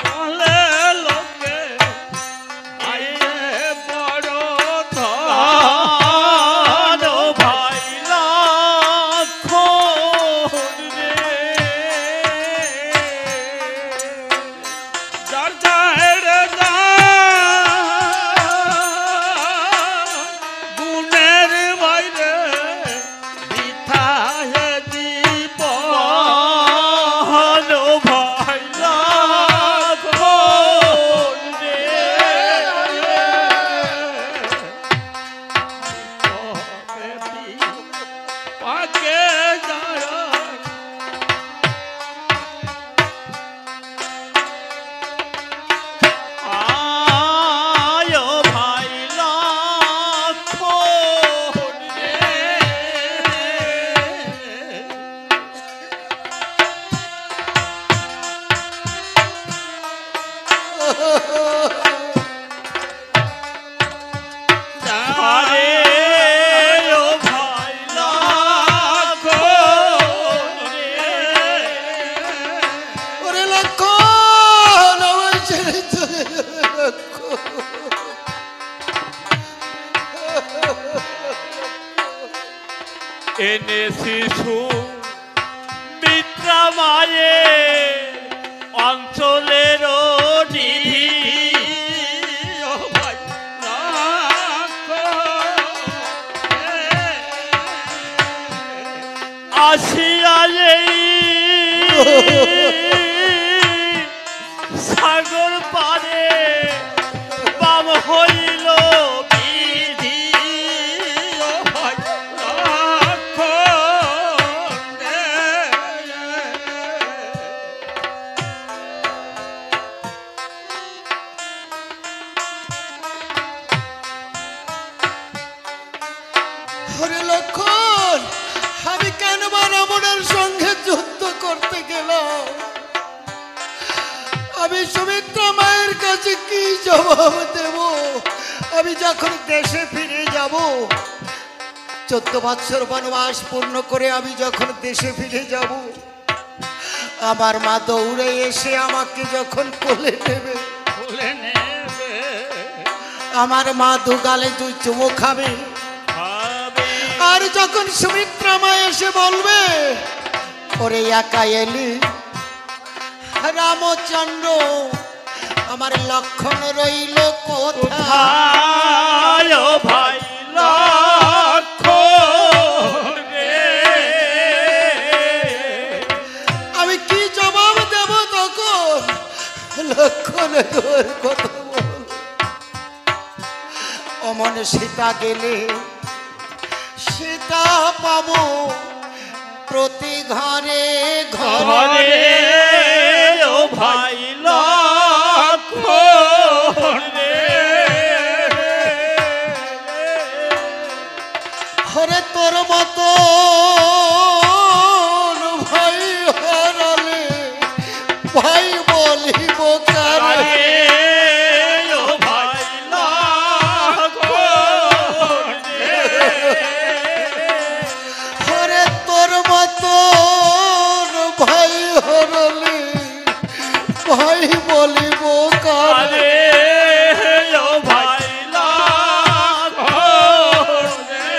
বলে লোকে আইরে বড় ধন ভাই লক্ষণ রে যার যাহের যা গুণের বাইরে বৃথায় জীবন ভাই লক্ষণ রে পাকে যায় আয় ভাই লক্ষণ রে আরে ও ভাই লক্ষণ রে ওরে লক্ষণ আমার ছেড়ে চলে গেল, লক্ষণ। এনে শিশু মিত্রা মায়ে অঞ্চলের নিধি ও ভাই আসিয়া এই সাগর পারে বাম হইল বিধি ও ভাই লক্ষণ রে। ওরে লক্ষণ আমি কেন বা রাবণের সঙ্গে যুদ্ধ করতে গেলাম? আমি সুমিত্রা মায়ের কাছে কি জবাব দেব? আমি যখন দেশে ফিরে যাব, 14 বৎসর বনবাস পূর্ণ করে আমি যখন দেশে ফিরে যাব, আমার মা দৌড়ে এসে আমাকে যখন কোলে নেবে, বলে নেবে আমার মা দুগালে 2 চুমো খাবে, ভাবে আর যখন সুমিত্রা মা এসে বলবে ওরে একা এলি রামচন্দ্র, আমার লক্ষণ রইল কোথায়? কোথায় ও ভাই লক্ষণ রে। আমি কি জবাব দেব তখন? লক্ষণের কথা বল। অমন সীতা গেলে সীতা পাবো প্রতি ঘরে ঘরে। ঘরে ও ভাই লক্ষণ রে। হরে তোর মতো ভাই হারালে ভাই বলিব কারে? আরে ও ভাই লক্ষণ রে। হরে তোর মতো ভাই হারালে ভাই বলিব কারে ও ভাই লাখো রে।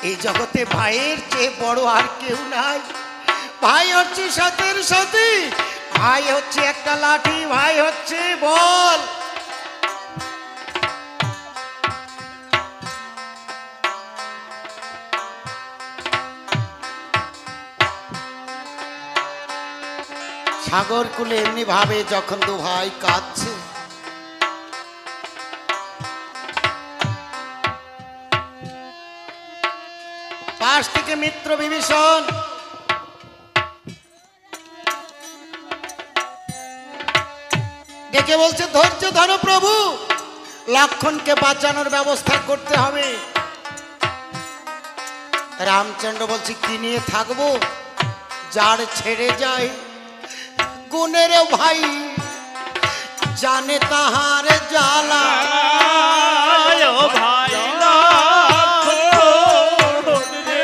এই জগতে ভাইয়ের চেয়ে বড় আর কেউ নাই। ভাই হচ্ছে সতের সাথী, ভাই হচ্ছে একটা লাঠি, ভাই হচ্ছে বল। সাগর কুলে এমনি ভাবে যখন দু ভাই কাঁদছে, পাশ থেকে মিত্র বিভীষণ ডেকে বলছে, ধৈর্য ধরো প্রভু, লক্ষণকে বাঁচানোর ব্যবস্থা করতে হবে। রামচন্দ্র বলছে, কি নিয়ে থাকবো, যার ছেড়ে যায় গুণের ভাই জানে তাহার জ্বালা। ও ভাই লাখো রে।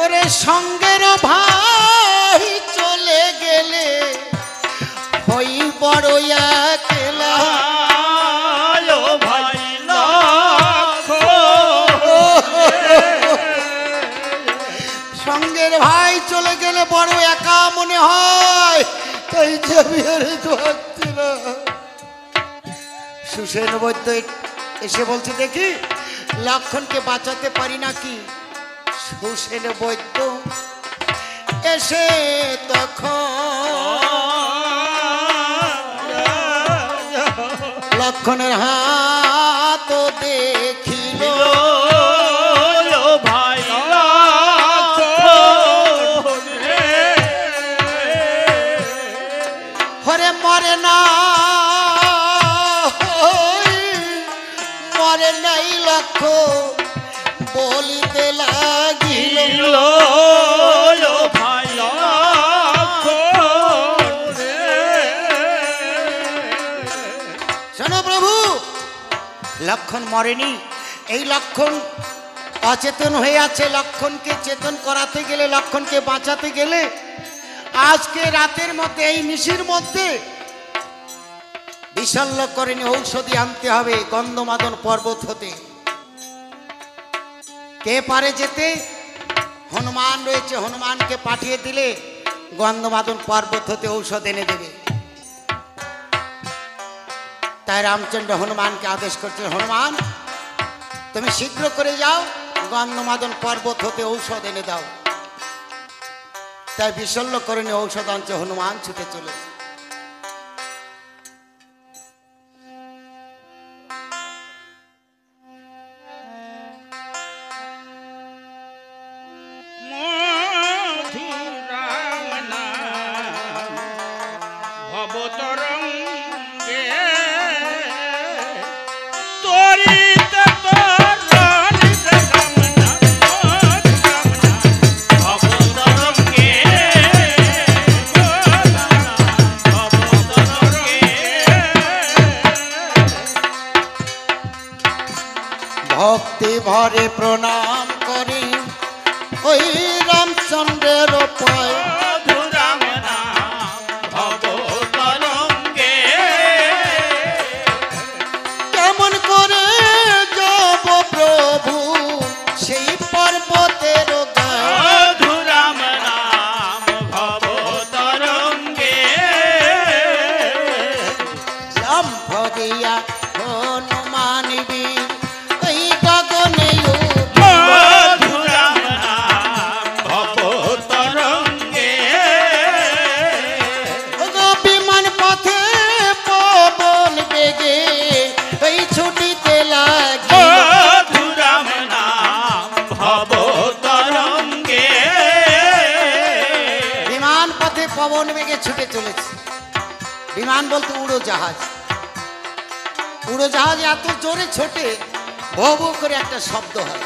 ওরে সঙ্গের ভাই চলে গেলে হই বড় একলা। ও ভাই লাখো রে। সঙ্গের ভাই চলে গেলে বড় একা মনে হয়, তাই যাবি আরে ধরতে না। সুসেন বৈদ্য এসে বলছে, দেখি লক্ষণকে বাঁচাতে পারি নাকি। সুসেন বৈদ্য এসে তখন লক্ষণের হাত দেখিল। ও ভাই লাখো রে। হরে মরে না, মরে নাই লক্ষণ বলিতে লাগিল। ও ভাই লাখো রে। শোনো প্রভু, লক্ষণ মরেনি। এই লক্ষণ অচেতন হয়ে আছে। লক্ষণকে চেতন করাতে গেলে, লক্ষণকে বাঁচাতে গেলে আজকে রাতের মধ্যে, এই নিশির মধ্যে বিশল্যকরণী ঔষধি আনতে হবে গন্ধমাদন পর্বত হতে। কে পারে যেতে? হনুমান রয়েছে, হনুমানকে পাঠিয়ে দিলে গন্ধমাদন পর্বত হতে ঔষধ এনে দেবে। তাই রামচন্দ্র হনুমানকে আদেশ করছে, হনুমান তুমি শীঘ্র করে যাও, গন্ধমাদন পর্বত হতে ঔষধ এনে দাও। তাই বিশল্যকরণী ঔষধ আনছে, হনুমান ছুটে চলেছে। মধুরাম নাম ভবতরঙ্গে তরিত তরণিত কামনা ভবতরঙ্গে ভক্তি ভরে প্রণাম করি ওই রামচন্দ্রের পায়। মধুরাম নাম ভবতরঙ্গে কেমন করে যাব প্রভু সেই পর্বতের গায়ে। মধুরাম নাম ভবতরঙ্গে লম্ফ দিয়া হনুমান বীর ওই গগনে মধুরাম নাম ভবতরঙ্গে বিমান পথে পবন বেগে ওই ছুটিতে লাগে। মধুরাম নাম ভবতরঙ্গে বিমান পথে পবন বেগে ছুটে চলেছে। বিমান বলতে উড়োজাহাজ। উড়োজাহাজ এত জোরে ছোটে ভো ভো করে একটা শব্দ হয়।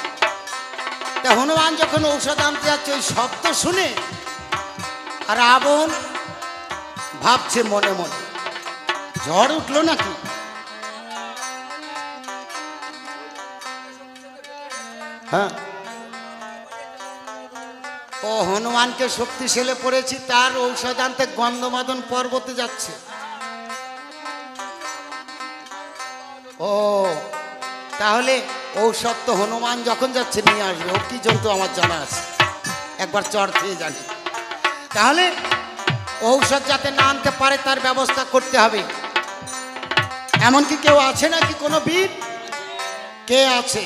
তা হনুমান যখন ঔষধ আনতে যাচ্ছে, ওই শব্দ শুনে রাবণ ভাবছে মনে মনে, ঝড় উঠলো নাকি। হ্যাঁ, ও হনুমানকে শক্তিশালী পড়েছি, তার ঔষধ আনতে গন্ধমাদন পর্বতে যাচ্ছে। ও তাহলে ঔষধ তো হনুমান যখন যাচ্ছে নিয়ে আসবে, ও কি জন্তু আমার জানা আছে, একবার চড় খেয়ে জানি। তাহলে ঔষধ যাতে না আনতে পারে তার ব্যবস্থা করতে হবে। এমনকি কেউ আছে নাকি কোনো বীর? কে আছে?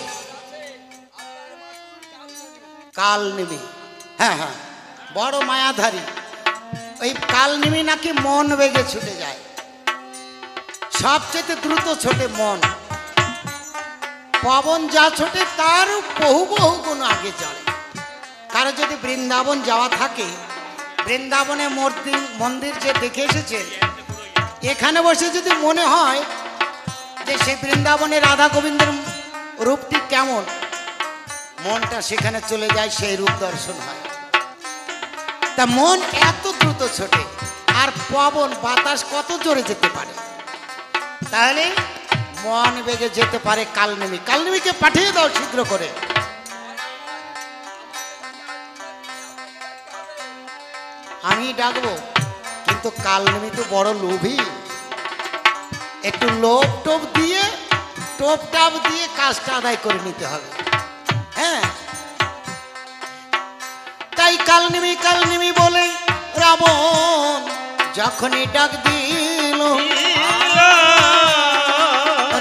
কালনিমি, হ্যাঁ হ্যাঁ, বড় মায়াধারী। ওই কালনিমি নাকি মন বেগে ছুটে যায়, সবচেয়ে দ্রুত ছোটে মন। পবন যা ছোটে তার বহু বহু গুণ আগে চলে। কারো যদি বৃন্দাবন যাওয়া থাকে, বৃন্দাবনে মন্দির যে দেখে এসেছে, এখানে বসে যদি মনে হয় যে সেই বৃন্দাবনে রাধা গোবিন্দের রূপটি কেমন, মনটা সেখানে চলে যায়, সেই রূপ দর্শন হয়। তা মন এত দ্রুত ছোটে, আর পবন বাতাস কত জোরে যেতে পারে, তাহলে মন বেগে যেতে পারে কালনেমি। কালনেমিকে পাঠিয়ে দাও শীঘ্র করে। আমি ডাকবো, কিন্তু কালনেমি তো বড় লোভী, একটু লোভ টোপ দিয়ে টোপ টাপ দিয়ে কাজটা আদায় করে নিতে হবে। হ্যাঁ, তাই কালনেমি কালনেমি বলে রাবণ যখনই ডাক দিল,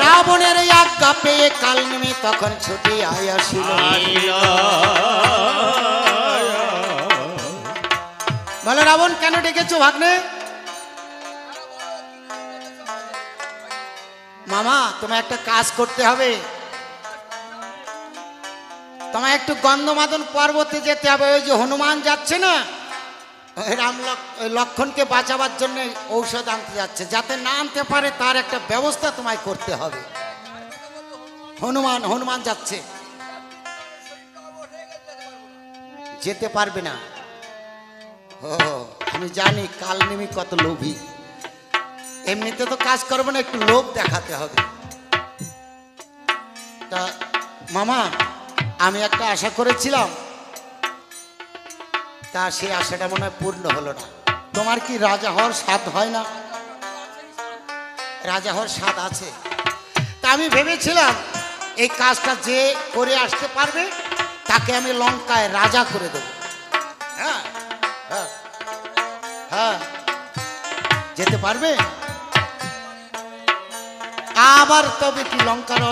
রাবণের আজ্ঞা পেয়ে কালনেমি তখন ছুটি আসিল। বলে রাবণ কেন ডেকেছো ভাগ্নে? মামা তোমায় একটা কাজ করতে হবে, তোমায় একটু গন্ধমাদন পর্বতে যেতে হবে। ওই যে হনুমান যাচ্ছে না, লক্ষণকে বাঁচাবার জন্য ঔষধ আনতে যাচ্ছে, যাতে না আনতে পারে তার একটা ব্যবস্থা তোমায় করতে হবে। হনুমান যাচ্ছে, যেতে পারবে না। ও আমি জানি কালনেমি কত লোভী, এমনিতে তো কাজ করবে না, একটু লোভ দেখাতে হবে। তা মামা আমি একটা আশা করেছিলাম, তা সেই আশাটা মনে হয় পূর্ণ হলো না। তোমার কি রাজা হওয়ার স্বাদ হয় না? রাজা হওয়ার স্বাদ আছে। তা আমি ভেবেছিলাম এই কাজটা যে করে আসতে পারবে তাকে আমি লঙ্কায় রাজা করে দেব। হ্যাঁ হ্যাঁ হ্যাঁ, যেতে পারবে? আবার তবে কি লঙ্কার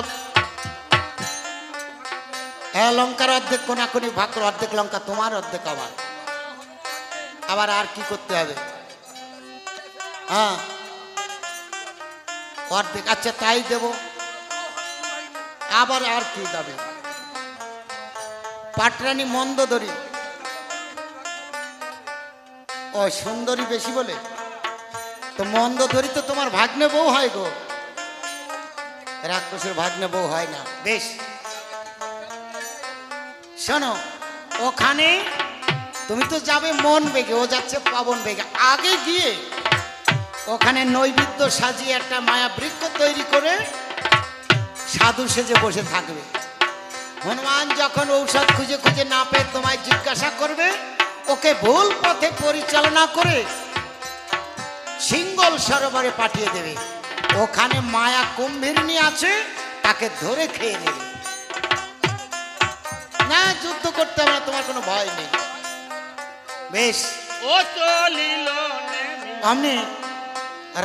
লঙ্কার অর্ধেক কোনাকুনি ভাগ করে, অর্ধেক লঙ্কা তোমার, অর্ধেক আমার। আবার আর কি করতে হবে? হ্যাঁ অর্ধেক, আচ্ছা তাই দেব। আবার আর কি দাবি? পাটরানি মন্দোদরী, ও সুন্দরী বেশি বলে তো মন্দোদরী তো তোমার ভাগ্নে বউ হয় গো, রাক্ষসের ভাগ্নে বউ হয় না। বেশ শোনো, ওখানে তুমি তো যাবে মন বেগে, ও যাচ্ছে পবন বেগে। আগে গিয়ে ওখানে নৈবেদ্য সাজিয়ে একটা মায়া বৃক্ষ তৈরি করে সাধু সেজে বসে থাকবে। হনুমান যখন ঔষধ খুঁজে খুঁজে না পেয়ে তোমায় জিজ্ঞাসা করবে, ওকে ভুল পথে পরিচালনা করে সিঙ্গল সরোবরে পাঠিয়ে দেবে। ওখানে মায়া কুম্ভীরনি আছে, তাকে ধরে খেয়ে নেবে। না যুদ্ধ করতে হবে না, তোমার কোনো ভয় নেই। বেশ, ও চলিল আমি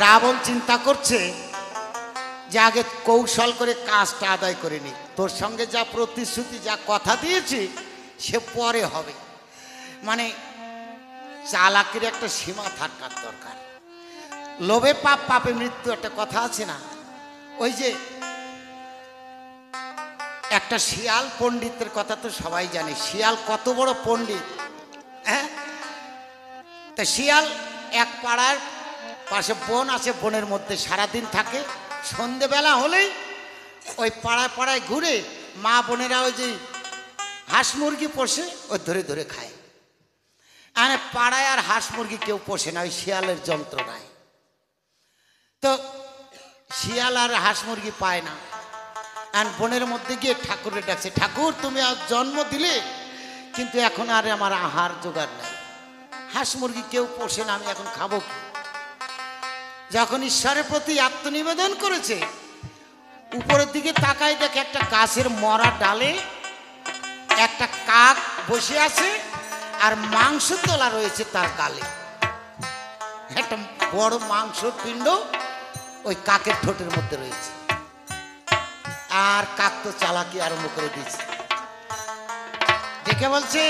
রাবণ চিন্তা করছে যে আগে কৌশল করে কাজটা আদায় করে নি, তোর সঙ্গে যা প্রতিশ্রুতি যা কথা দিয়েছি সে পরে হবে। মানে চালাকের একটা সীমা থাকার দরকার। লোভে পাপ, পাপে মৃত্যু, একটা কথা আছে না? ওই যে একটা শিয়াল পণ্ডিতের কথা তো সবাই জানে, শিয়াল কত বড় পণ্ডিত। হ্যাঁ, তা শিয়াল এক পাড়ার পাশে বন আছে, বনের মধ্যে সারাদিন থাকে। সন্ধেবেলা হলেই ওই পাড়ায় পাড়ায় ঘুরে মা বোনেরা ওই যে হাঁস মুরগি পোষে, ওই ধরে ধরে খায়। আর পাড়ায় আর হাঁস মুরগি কেউ পোষে না, ওই শিয়ালের যন্ত্রণায়। তো শিয়াল আর হাঁস মুরগি পায় না, আর বনের মধ্যে গিয়ে ঠাকুরের ডাকছে, ঠাকুর তুমি আজ জন্ম দিলে, কিন্তু এখন আর আমার আহার জোগাড় নাই, হাঁস মুরগি কেউ পোষে না, আমি এখন খাবো কি? যখন ঈশ্বরের প্রতি আত্মনিবেদন করেছে, উপরের দিকে তাকায় দেখে একটা গাছের মরা ডালে একটা কাক বসে আছে, আর মাংস তোলা রয়েছে তার গালে, একটা বড় মাংস পিণ্ড ওই কাকের ঠোঁটের মধ্যে রয়েছে। আর কাক তো চালাকি আরম্ভ করে দিয়েছে, দেখে বলছে,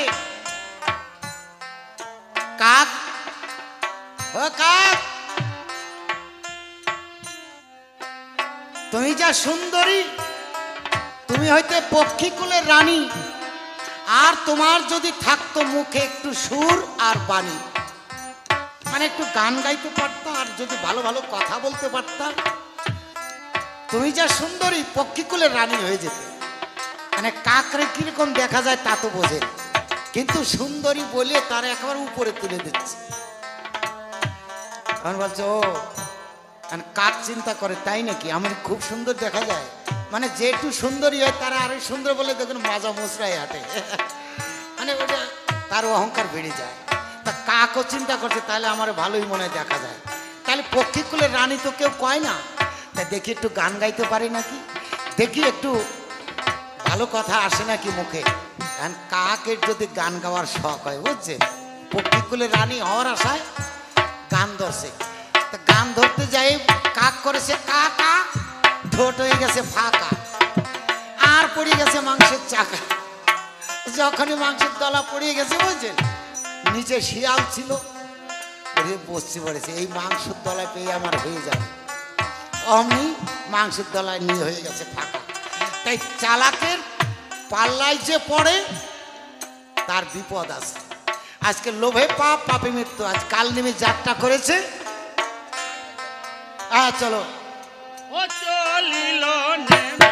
কাক ও কাক, তুমি যা সুন্দরী, তুমি হয়তো পক্ষীকুলের রানী, আর তোমার যদি থাকতো মুখে একটু সুর আর বাণী, মানে একটু গান গাইতে পারতাম, আর যদি ভালো ভালো কথা বলতে পারতাম, তুমি যা সুন্দরী পক্ষীকুলের রানী হয়ে যেতে। মানে কাকরে কিরকম দেখা যায় তা তো বোঝেন, কিন্তু সুন্দরী বলে তারা একেবারে উপরে তুলে দিচ্ছে। আমি বলছে, ও কাক চিন্তা করে তাই নাকি, আমার খুব সুন্দর দেখা যায়, মানে যেটু সুন্দরী হয় তারা আরো সুন্দর বলে দেখুন মাজা মুসরাই হাঁটে, মানে ওটা তার অহংকার বেড়ে যায়। তা কাকও চিন্তা করছে তাহলে আমার ভালোই মনে হয় দেখা যায়, তাহলে পক্ষীকুলের রানী তো কেউ কয় না, তাই দেখি একটু গান গাইতে পারি নাকি, দেখি একটু ভালো কথা আসে নাকি মুখে। কাকের যদি গান গাওয়ার শখ হয়, বুঝছেন, পক্ষীকুলের রানী হওয়ার আশায় গান ধরছে, তা গান ধরতে যাই কাক করেছে কা কা, ঠোঁট হয়ে গেছে ফাঁকা, আর পড়ে গেছে মাংসের চাকা। যখনই মাংসের দলা পড়িয়ে গেছে, বুঝছেন, নিচে শিয়াল ছিল, বসতে পড়েছে, এই মাংসের দলায় পেয়ে আমার হয়ে যাবে, অমনি মাংসের দলায় নিয়ে হয়ে গেছে ফাঁকা। তাই চালাকের পাল্লায় যে পড়ে তার বিপদ আছে। আজকে লোভে পাপ, পাপে মৃত্যু, আজ কাল নেমে যাত্রা করেছে। চলো ও চলিল নেমে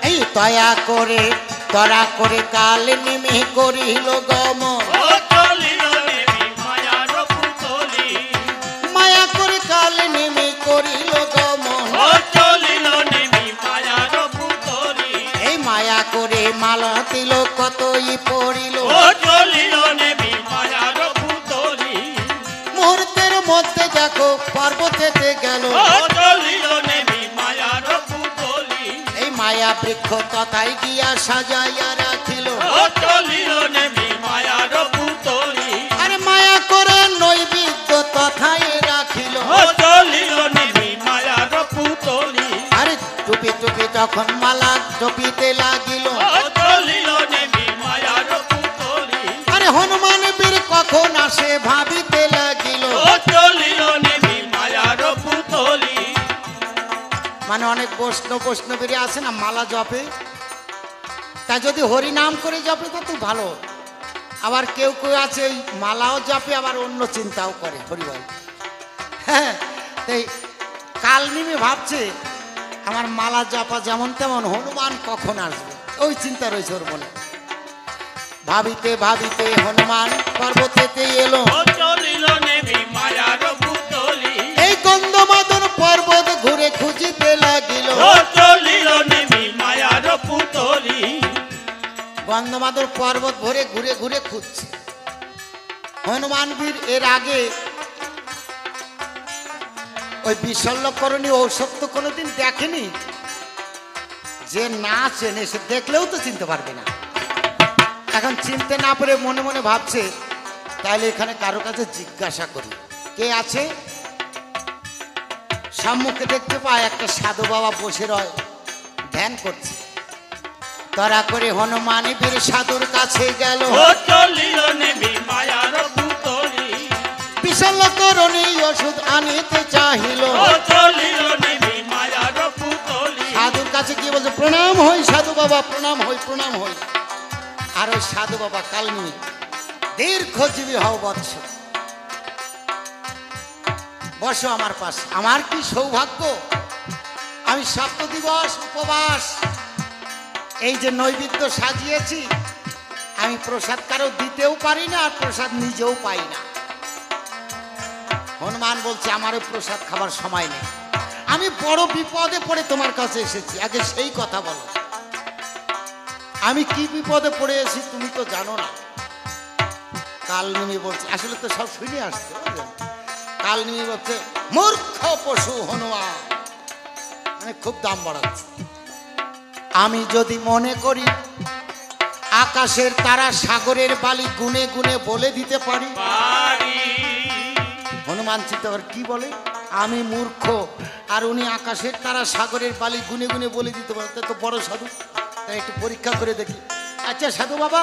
এই দয়া করে তরা করে কাল নেমে করিল গমন, মায়া করে কাল নেমে করিল গমন, এই মায়া করে মালা দিল কতই পড়িল, মুহূর্তের মধ্যে দেখো পর্বতেতে গেল, এই মায়া বৃক্ষ তথায় গিয়া সাজাইয়া রাখিল, আরে মায়া করে নৈবেদ্য তথায় রাখিল, আরে টুপি টুপি যখন মালা জপিতে লাগিল, আরে হনুমান বীর কখন আসে ভাবিতে লাগিল। মানে অনেক বৈষ্ণবীরে আছে না মালা জপে, তা যদি হরি নাম করে জপে তা তো ভালো, আবার কেউ কেউ আছে ওই মালাও জপে আবার অন্য চিন্তাও করে হরিবল। হ্যাঁ, তাই কাল নিমে ভাবছে আমার মালা জপা যেমন তেমন, হনুমান কখন আসবে ওই চিন্তা রয়েছে ওর মনে। ভাবিতে ভাবিতে হনুমান পর্বতেতে এলো, এই গন্ধমাদন পর্বত ঘুরে খুঁজিতে লাগিল, গন্ধমাদন পর্বত ভরে ঘুরে ঘুরে খুঁজছে। হনুমান বীর এর আগে ওই বিশল্যকরণী ঔষধ তো কোনোদিন দেখেনি, যে না চেনে সে দেখলেও তো চিনতে পারবে না। এখন চিনতে না পারে মনে মনে ভাবছে তাহলে এখানে কারো কাছে জিজ্ঞাসা করি কে আছে। সম্মুখে দেখতে পায় একটা সাধু বাবা বসে রয়, ধ্যান করছে। তারা করে হনুমান বীর সাধুর কাছে গেল, বিশল্যকরণী ওষুধ আনিতে চাহিল, সাধুর কাছে গিয়ে বলছে প্রণাম হই সাধু বাবা, প্রণাম হই প্রণাম হই। আর ওই সাধু বাবা কালনি দীর্ঘজীবী হও বৎস, বসো আমার পাশ। আমার কি সৌভাগ্য, আমি সপ্তদিবস উপবাস, এই যে নৈবেদ্য সাজিয়েছি, আমি প্রসাদ কারো দিতেও পারি না আর প্রসাদ নিজেও পাই না। হনুমান বলছে আমারও প্রসাদ খাবার সময় নেই, আমি বড় বিপদে পড়ে তোমার কাছে এসেছি, আগে সেই কথা বলো। আমি কি বিপদে পড়ে এসেছি তুমি তো জানো না। কালনিমি বলছে, আসলে তো সব শুনে আসছে, বুঝলেন? কালনিমি বলছে মূর্খ পশু হনুমান, মানে খুব দাম বাড়াচ্ছে। আমি যদি মনে করি আকাশের তারা সাগরের বালি গুনে গুনে বলে দিতে পারি। হনুমান চিন্তা করে কি বলে, আমি মূর্খ আর উনি আকাশের তারা সাগরের বালি গুনে গুনে বলে দিতে পারে, তো বড় সাধু, তাই একটু পরীক্ষা করে দেখি। আচ্ছা সাধু বাবা,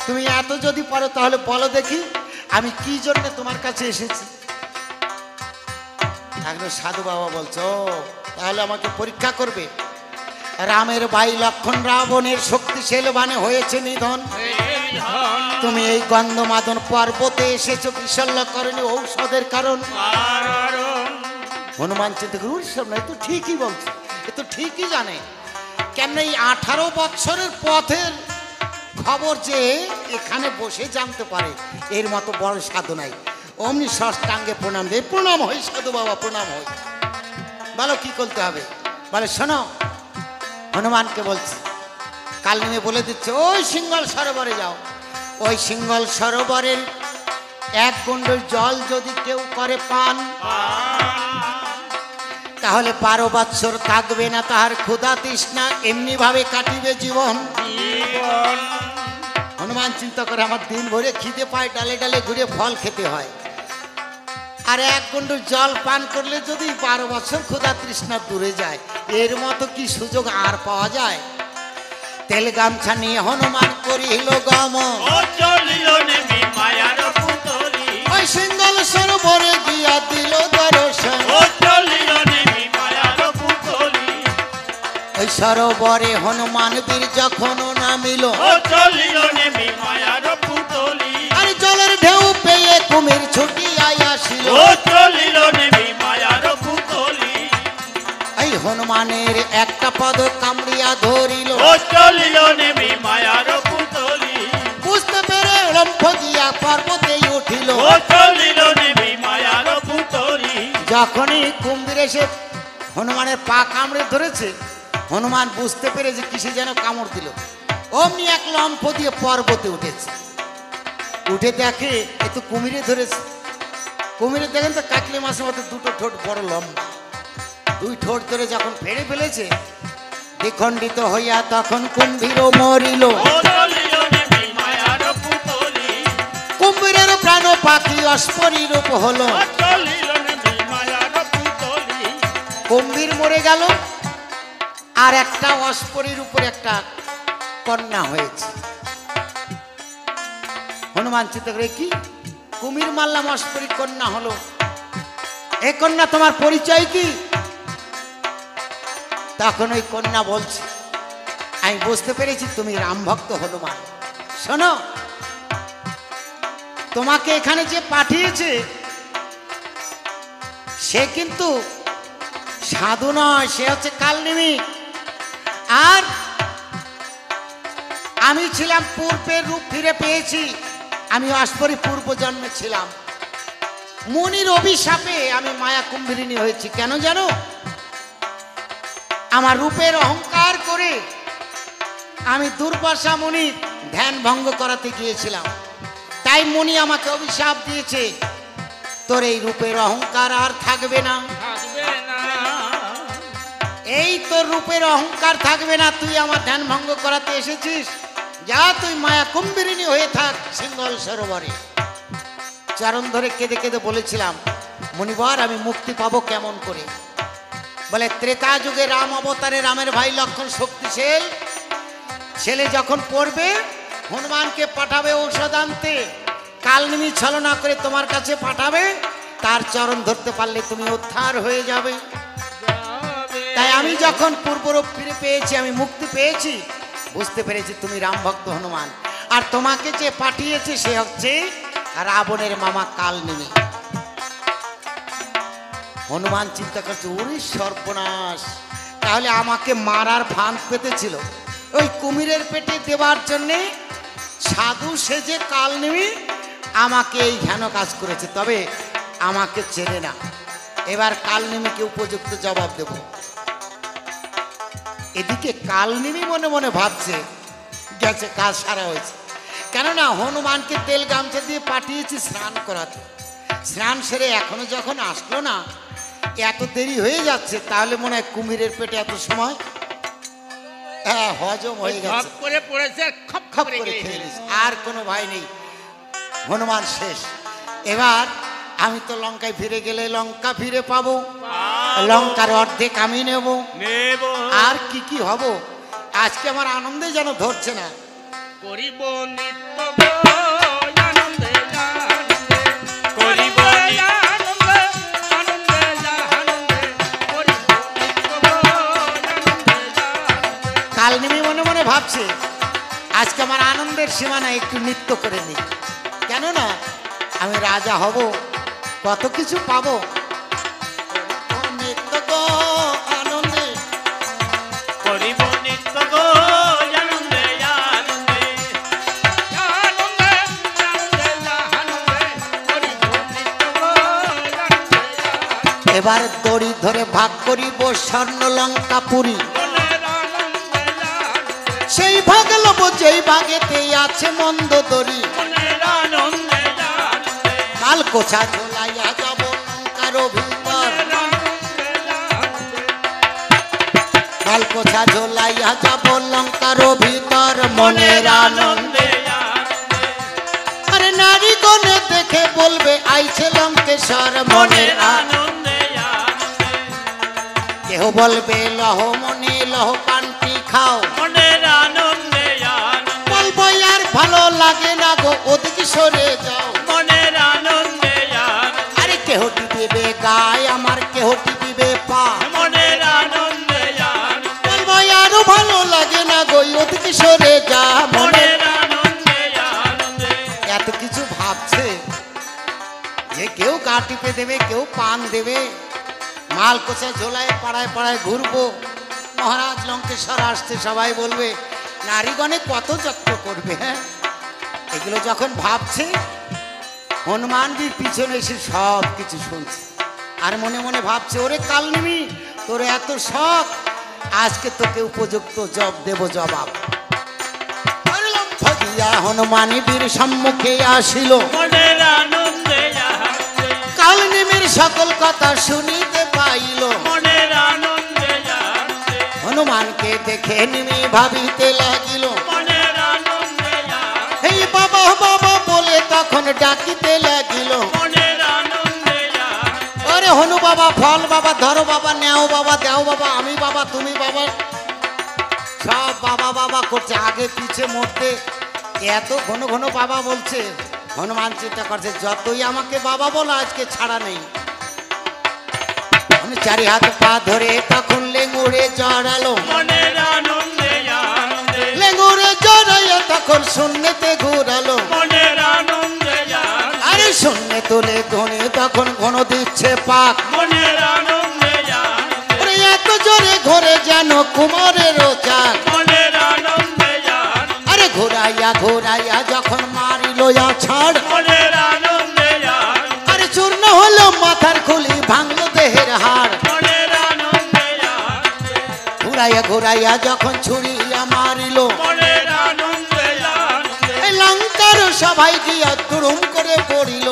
তুমি এত যদি পারো তাহলে বলো দেখি আমি কি জন্য তোমার কাছে এসেছি। একজন সাধু বাবা বলছো, তাহলে আমাকে পরীক্ষা করবে। রামের ভাই লক্ষণ রাবণের শক্তিশালী বানে হয়েছে নিধন, তুমি এই গন্ধমাদন পর্বতে এসেছো বিশল্যকরণী ঔষধের কারণ। হনুমান চিন্তা করে সব না, এ তো ঠিকই বলছে, এ তো ঠিকই জানে। কেন এই 18 বছরের পথের খবর যে এখানে বসে জানতে পারে, এর মতো বড় সাধু নাই। অমনি ষষ্ঠাঙ্গে প্রণাম দেয়, প্রণাম হই সাধু বাবা, প্রণাম হই। বলো কি করতে হবে। বলে শোনো, হনুমানকে বলছি, কালনিমে বলে দিচ্ছে ওই সিংহল সরোবরে যাও। ওই সিংহল সরোবরের 1 গণ্ডল জল যদি কেউ করে পান, তাহলে 12 বৎসর থাকবে না তাহার ক্ষুধা তৃষ্ণা, এমনি ভাবে কাটিবে জীবন। হনুমান চিন্তা করে আমার দিন ভরে খিদে পায়, ডালে ডালে ঘুরে ফল খেতে হয়, আর 1 গণ্ডল জল পান করলে যদি 12 বছর ক্ষুধা তৃষ্ণা দূরে যায়, এর মতো কি সুযোগ আর পাওয়া যায়। তেল গামছা নিয়ে হনুমান করিল গমন, ওই সিংহল সরোবরে গিয়া দিল দর্শন। ওই সরোবরে হনুমান বীর যখন নামিল, আর জলের ঢেউ পেয়ে কুমির ছুটিয়াই আসিল। এই হনুমানের একটা পদ কামড়িয়া ধরিল, বুঝতে পেরে লম্ফ দিয়া পর্বতে উঠিল। যখনই কুম্ভীর এসে হনুমানের পা কামড়ে ধরেছে, হনুমান বুঝতে পেরে যে কিসে যেন কামড় দিল, অমনি এক লম্ফ দিয়ে পর্বতে উঠেছে। উঠে দেখে এ তো কুমিরে ধরেছে। কুমিরে দেখেন তো কাকলি মাছের মতো দুটো ঠোঁট বড় লম্বা, 2 ঠোঁট ধরে যখন ফেড়ে ফেলেছে, দ্বিখণ্ডিত হইয়া তখন কুম্ভীরও মরিল। কুম্ভীরের প্রাণ পাখি অস্পরি রূপ হলো, কুম্ভীর মরে গেল, আর একটা অস্পরির উপর একটা কন্যা হয়েছে। হনুমান চিন্তা করে কি, কুমির মারলাম, অস্পরির কন্যা হলো, এ কন্যা তোমার পরিচয় কি? তখন ওই কন্যা বলছে, আমি বুঝতে পেরেছি তুমি রাম ভক্ত হনুমান। শোনো, তোমাকে এখানে যে পাঠিয়েছে সে কিন্তু সাধু নয়, সে হচ্ছে কালনিমি। আর আমি ছিলাম পূর্বের রূপ ফিরে পেয়েছি, আমি অস্পরি পূর্ব জন্মে ছিলাম। মুনির অভিশাপে আমি মায়া কুম্ভীরিণী হয়েছি। কেন জানো? আমার রূপের অহংকার করে আমি দুর্বাসা মুনির ধ্যান ভঙ্গ করাতে গিয়েছিলাম, তাই মুনি আমাকে অভিশাপ দিয়েছে, তোর এই রূপের অহংকার আর থাকবে না। এই তোর রূপের অহংকার থাকবে না, তুই আমার ধ্যান ভঙ্গ করাতে এসেছিস, যা তুই মায়া কুম্ভীরিণী হয়ে থাক সিংহল সরোবরে। চরণ ধরে কেঁদে কেঁদে বলেছিলাম, মুনিবর আমি মুক্তি পাবো কেমন করে? বলে ত্রেতা যুগে রাম অবতারে রামের ভাই লক্ষণ শক্তিশাল ছেলে যখন পড়বে, হনুমানকে পাঠাবে ঔষধ আনতে, কালনিমি ছলনা করে তোমার কাছে পাঠাবে, তার চরণ ধরতে পারলে তুমি উদ্ধার হয়ে যাবে। তাই আমি যখন পূর্বরূপ ফিরে পেয়েছি, আমি মুক্তি পেয়েছি, বুঝতে পেরেছি তুমি রাম ভক্ত হনুমান, আর তোমাকে যে পাঠিয়েছে সে হচ্ছে রাবণের মামা কালনিমি। হনুমান চিন্তা করছে, ওরে সর্বনাশ, তাহলে আমাকে মারার ভান পেতেছিল, ওই কুমিরের পেটে দেওয়ার জন্যে সাধু সেজে কালনিমি আমাকে এই ঘেন কাজ করেছে। তবে আমাকে চেনে না। এবার কালনেমিকে উপযুক্ত জবাব দেব। এদিকে কালনেমি মনে মনে ভাবছে গেছে, কাজ সারা হয়েছে। কেননা হনুমানকে তেল গামছা দিয়ে পাঠিয়েছি স্নান করাতে, স্নান সেরে এখনো যখন আসলো না, এত দেরি হয়ে যাচ্ছে, তাহলে মনে হয় কুমিরের পেটে এত সময় হ্যাঁ হজম হয়ে গেছে, করে পড়েছে, খপ খপ করে খেয়ে নিস, আর কোনো ভয় নেই, হনুমান শেষ। এবার আমি তো লঙ্কায় ফিরে গেলে লঙ্কা ফিরে পাবো, লঙ্কার অর্ধেক আমি নেব, আর কি কি হব, আজকে আমার আনন্দে যেন ধরছে না। করিব নিত্য আনন্দে আনন্দে, করিব আনন্দে আনন্দে আনন্দে, করিব নিত্য আনন্দে। কালনেমি মনে মনে ভাবছে আজকে আমার আনন্দের সীমানা একটু নৃত্য করে নিই, কেননা আমি রাজা হব, কত কিছু পাবো। নিত্য গো আনন্দে, করিব নিত্য আনন্দে আনন্দে, আনন্দে আনন্দে আনন্দে, করিব নিত্য আনন্দে। এবার দড়ি ধরে ভাগ করিব স্বর্ণ লঙ্কা পুরী, সেই ভাগ লব যেই ভাগেতে আছে মন্দ দড়ি, কাল কোছা ঝোলাইয়া যাব লঙ্কার ভিতর, কাল কোছা ঝোলাইয়া যাব লঙ্কার ভিতর, মনের আনন্দে। আরে নারী গনে দেখে বলবে আইছে লঙ্কেশ্বর, মনের আনন্দে। কেহ বলবে লহ মনে লহ পান্তি খাও, বলবো আর ভালো লাগে না গো ওদিকে সরে যাও, আরে কেহটি দিবে গায় আমার কেহটি দিবে পা, বলবো আরো ভালো লাগে না গো ওদিকে সরে যা, মনে এত কিছু ভাবছে যে কেউ গা টিপে দেবে, কেউ পান দেবে, মাল কোচা ঝোলায় পাড়ায় পাড়ায় ঘুরবো, মহারাজ লঙ্কেশ্বর আসছে, সবাই বলবে নারীগণে কত যত্ন করবে। হ্যাঁ, এগুলো যখন ভাবছে হনুমানজির পিছনে এসে সব কিছু শুনছে, আর মনে মনে ভাবছে ওরে কালনেমি তোর এত শখ, আজকে তোকে উপযুক্ত দেব জবাব। হনুমানী বীর সম্মুখে আসিল, কালনেমির সকল কথা শুনিতে পাইল, হনুমানকে দেখে নিমি ভাবিতে লাগিল, এই বাবা বাবা বলে তখন ডাকিতে লাগিল, ওরে হনু বাবা ফল বাবা ধরো বাবা নেও বাবা দেও বাবা আমি বাবা তুমি বাবা, সব বাবা বাবা করছে, আগে পিছে মরতে এত ঘন ঘন বাবা বলছে। হনুমান চিন্তা করছে যতই আমাকে বাবা বলো আজকে ছাড়া নেই। আমি চারি হাত পা ধরে তখন লেঙ্গুড়ে জড়ালো, লেঙ্গুড়ে জড়াইয়া তখন শূন্যতে ঘুরালো, আরে শূন্য তুলে ধনে তখন ঘন দিচ্ছে পাক, এত জোরে ঘোরে যেন কুমারের চাক, আরে ঘোরাইয়া ঘোরাইয়া যখন মারিল ছাড়, আরে চূর্ণ হলো মাথার খুলি ভাঙলো দেহের হাড়, ঘুরাইয়া ঘুরাইয়া যখন ছুরিয়া মারিল, লঙ্কার সবাই গিয়া তুরুম করে পড়িল,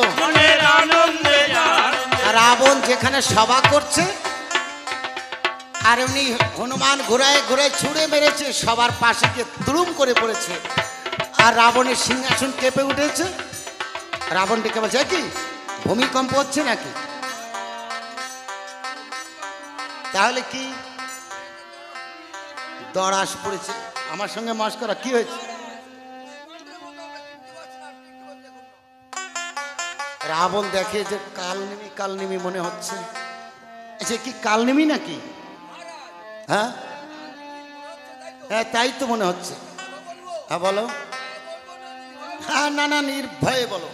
রাবণ যেখানে সভা করছে আর উনি হনুমান ঘুরায় ঘুরায় ছুঁড়ে মেরেছে, সবার পাশে গিয়ে তুরুম করে পড়েছে, আর রাবণের সিংহাসন কেঁপে উঠেছে। রাবণ ডেকে বলছে কি ভূমিকম্প হচ্ছে নাকি, তাহলে কি দড়াস পড়েছে, আমার সঙ্গে মস্করা কি হয়েছে, রাবণ দেখে যে কালনেমি কালনেমি মনে হচ্ছে, আচ্ছা কি কালনেমি নাকি, হ্যাঁ হ্যাঁ তাই তো মনে হচ্ছে, হ্যাঁ বলো, হ্যাঁ না না নির্ভয়ে বলো,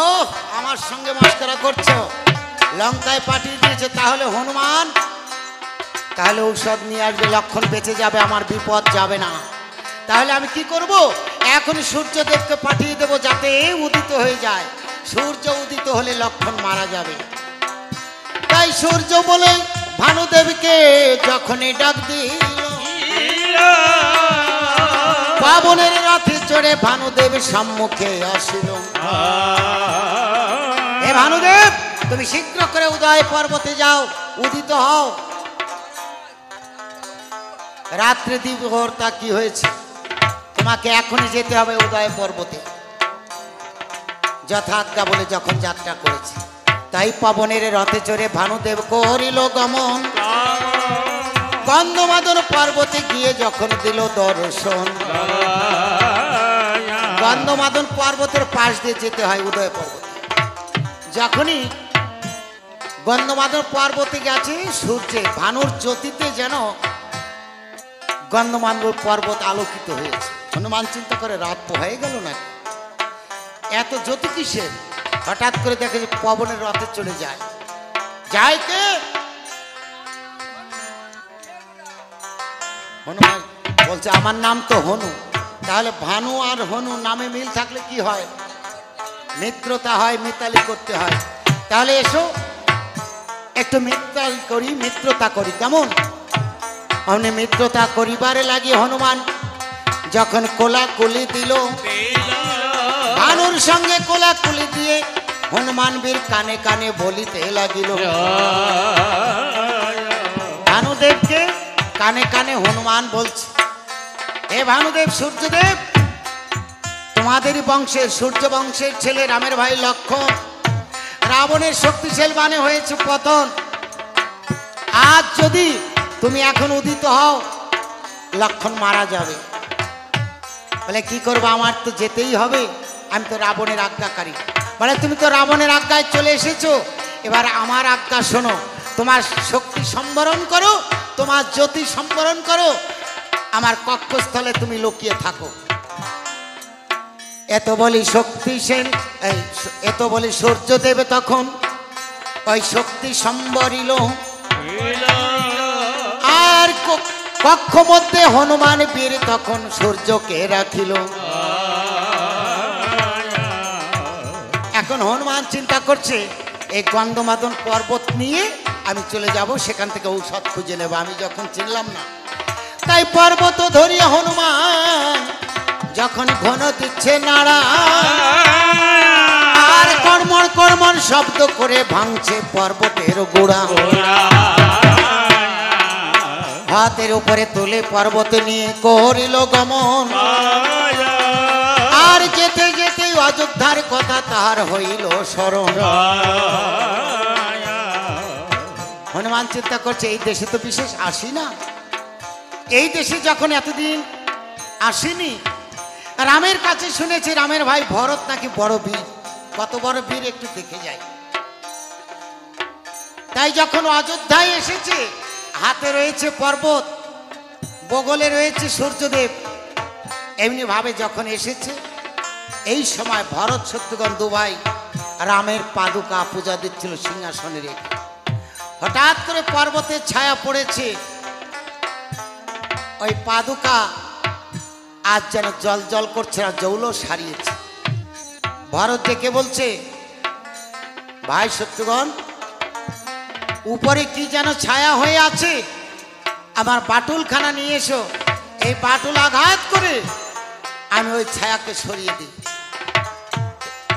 ও আমার সঙ্গে মস্করা করছো, লঙ্কায় পাঠিয়ে দিয়েছে, তাহলে হনুমান তাহলে ঔষধ নিয়ে আসবে, লক্ষণ বেঁচে যাবে, আমার বিপদ যাবে না, তাহলে আমি কি করব? এখন সূর্যদেবকে পাঠিয়ে দেব যাতে উদিত হয়ে যায়। সূর্য উদিত হলে লক্ষণ মারা যাবে। তাই সূর্য বলে ভানুদেবকে যখনই ডাক দিল, পাবনের রথে চড়ে ভানুদেব সম্মুখে আসিল। হে ভানুদেব, তুমি শীঘ্র করে উদয় পর্বতে যাও, উদিত হও। রাত্রে দিবহর তা কি হয়েছে? তোমাকে এখনই যেতে হবে উদয় পর্বতে। যথাজ্ঞা বলে যখন যাত্রা করেছে, তাই পবনের রথে চড়ে ভানুদেব করিল গমন। গন্ধমাদন পর্বতে গিয়ে যখন দিল দর্শন। গন্ধমাদন পর্বতের পাশ দিয়ে যেতে হয় উদয় পর্বতে। যখনই গন্ধমাদন পর্বতে গেছে, সূর্যে ভানুর জ্যোতিতে যেন গন্ধমাদন পর্বত আলোকিত হয়েছে। হনুমান চিন্তা করে রাত তো হয়ে গেল না, এত জ্যোতি কিসের? হঠাৎ করে দেখে যে পবনের রথে চলে যায়। যায় কে? হনুমান বলছে আমার নাম তো হনু। তাহলে ভানু আর হনু নামে মিল থাকলে কি হয়? মিত্রতা হয়, মিতালি করতে হয়। তাহলে এসো একটু মিতালি করি, মিত্রতা করি। কেমন? অমনি মিত্রতা করিবারে লাগিয়ে হনুমান যখন কোলাকুলি দিল, ভানুর সঙ্গে কোলাকুলি দিয়ে হনুমান বীর কানে কানে বলিতে লাগিল। ভানুদেবকে কানে কানে হনুমান বলছে, হে ভানুদেব, সূর্যদেব, তোমাদেরই বংশের, সূর্য বংশের ছেলে রামের ভাই লক্ষ্মণ রাবণের শক্তিশালী বানে হয়েছে পতন। আজ যদি তুমি এখন উদিত হও, লক্ষ্মণ মারা যাবে। বলে কি করবো? আমার তো যেতেই হবে, আমি তো রাবণের আজ্ঞাকারী। বলে তুমি তো রাবণের আজ্ঞায় চলে এসেছো, এবার আমার আজ্ঞা শোনো। তোমার শক্তি সম্বরণ করো, তোমার জ্যোতি সম্বরণ করো, আমার কক্ষস্থলে তুমি লুকিয়ে থাকো। এত বলি শক্তিশীল, এত বলি সূর্যদেব তখন ওই শক্তি সম্বরিল। আর কক্ষ মধ্যে হনুমান বীর তখন সূর্যকে রাখিল। এখন হনুমান চিন্তা করছে, এই গন্ধমাদন পর্বত নিয়ে আমি চলে যাব, সেখান থেকে ঔষধ খুঁজে নেব। আমি যখন চিনলাম না, তাই পর্বত ধরিয়া হনুমান যখন ঘন দিচ্ছে নাড়া, আর কর্মণ কর্মণ শব্দ করে ভাঙছে পর্বতের গোড়া। হাতের উপরে তুলে পর্বতে নিয়ে করিল গমন। আর যেতে যেতে অযোধ্যার কথা তাহার হইল স্মরণ। হনুমান চিন্তা করছে, এই দেশে তো বিশেষ আসি না, এই দেশে যখন এতদিন আসেনি, রামের কাছে শুনেছি রামের ভাই ভরত নাকি বড় বীর। কত বড় বীর একটু দেখে যাই। তাই যখন অযোধ্যায় এসেছে, হাতে রয়েছে পর্বত, বগলে রয়েছে সূর্যদেব, এমনি ভাবে যখন এসেছে, এই সময় ভরত শত্রুঘ্ন দুভাই রামের পাদুকা পূজা দিচ্ছিল সিংহাসনে রেখে। হঠাৎ করে পর্বতের ছায়া পড়েছে, ওই পাদুকা আজ যেন জল জল করছে না, জৌলস সারিয়েছে। ভরত ডেকে বলছে, ভাই শত্রুঘ্ন, উপরে কি যেন ছায়া হয়ে আছে, আমার বাটুলখানা নিয়ে এসো। এই বাটুল আঘাত করে আমি ওই ছায়াকে সরিয়ে দিই।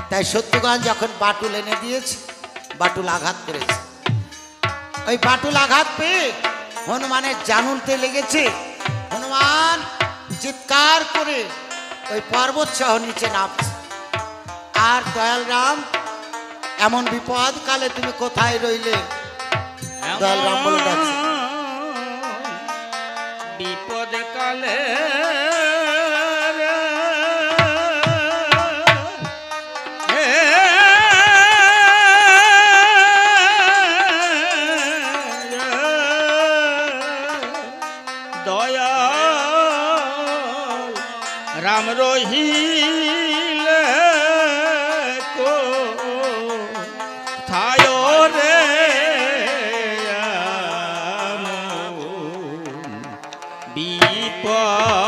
তাই শত্রুঘ্ন যখন বাটুল এনে দিয়েছে, বাটুল আঘাত করেছে। ওই বাটুল আঘাত পেয়ে হনুমানের জানুনতে লেগেছে। হনুমান চিৎকার করে ওই পর্বত সহ নিচে নামছে। আর দয়াল রাম, এমন বিপদ কালে তুমি কোথায় রইলে? দয়াল রাম বলে ডাকছে, বিপদ কালে দয়াল রাম রহিলে কো থায় রে বিপদ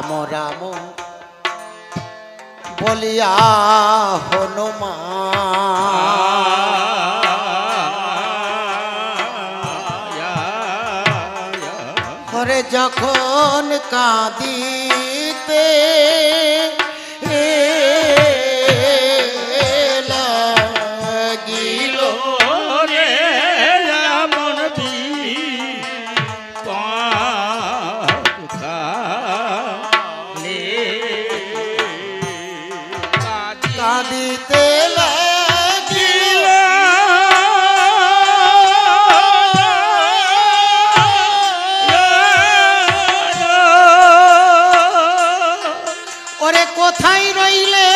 রাম রাম বলিয়া হনুমান হরে যখন কাঁদিতে লাগিল রে রামন দি কাঁদিতে লাগিল ওরে কোথায় রইলে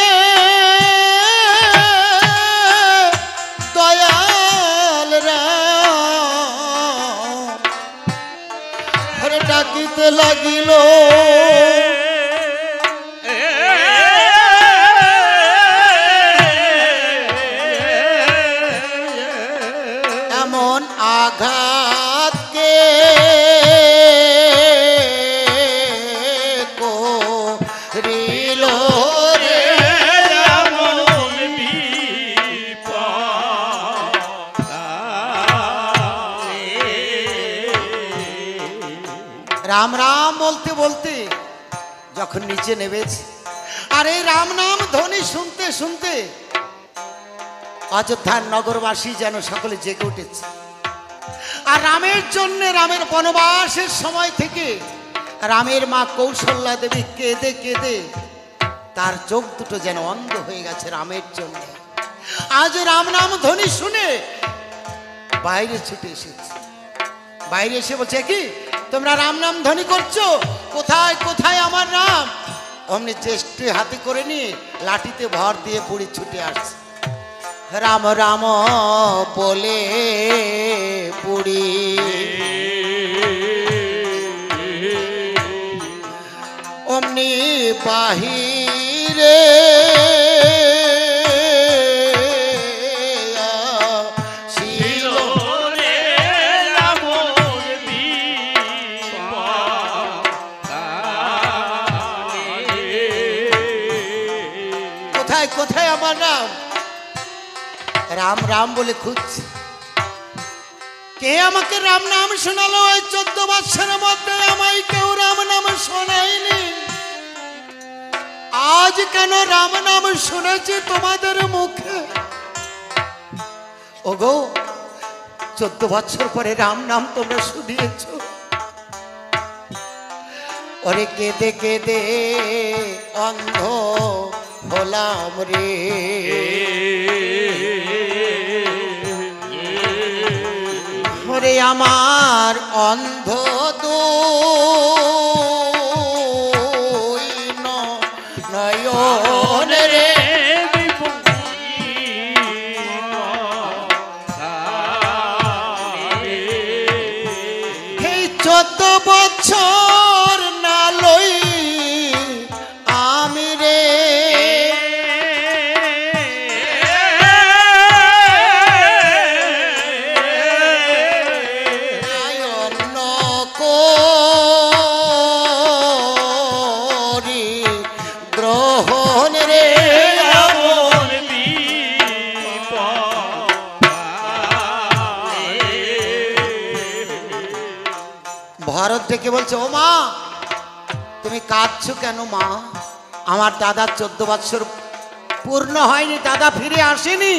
দয়াল রাম ওরে ডাকিতে লাগিল এমন আঘাতকে করিল রে রাম রাম বলতে বলতে যখন নিচে নেমেছে আর এই রাম নাম ধ্বনি শুনতে শুনতে অযোধ্যার নগরবাসী যেন সকলে জেগে উঠেছে আর রামের জন্য রামের বনবাসের সময় থেকে রামের মা কৌশল্যা দেবী কেঁদে কেঁদে তার চোখ দুটো যেন অন্ধ হয়ে গেছে রামের জন্য আজ রাম নাম ধ্বনি শুনে বাইরে ছুটে এসেছে বাইরে এসে বলছে কি তোমরা রাম নাম ধ্বনি করছো কোথায় কোথায় আমার রাম অমনি চেষ্টি হাতে করে নিয়ে লাঠিতে ভর দিয়ে বুড়ি ছুটে আসছে রাম রাম বলে বুড়ি অমনি বাহিরে কোথায় কোথায় আমার রাম রাম রাম বলে খুঁজছে কে আমাকে রাম নাম শোনালো ওই 14 বছরের মধ্যে আমায় কেউ রাম নাম শোনায়নি আজ কেন রাম নাম শুনেছি তোমাদের মুখে ওগো 14 বছর পরে রাম নাম তোমরা শুনিয়েছ ওরে কেঁদে কেঁদে অন্ধ হলাম রে ওরে আমার অন্ধ দুই নয়ন রে এই 14 বছর না লই আমি রে ভরত ডেকে বলছে ও মা তুমি কাঁদছো কেন মা আমার দাদার 14 বছর পূর্ণ হয়নি দাদা ফিরে আসেনি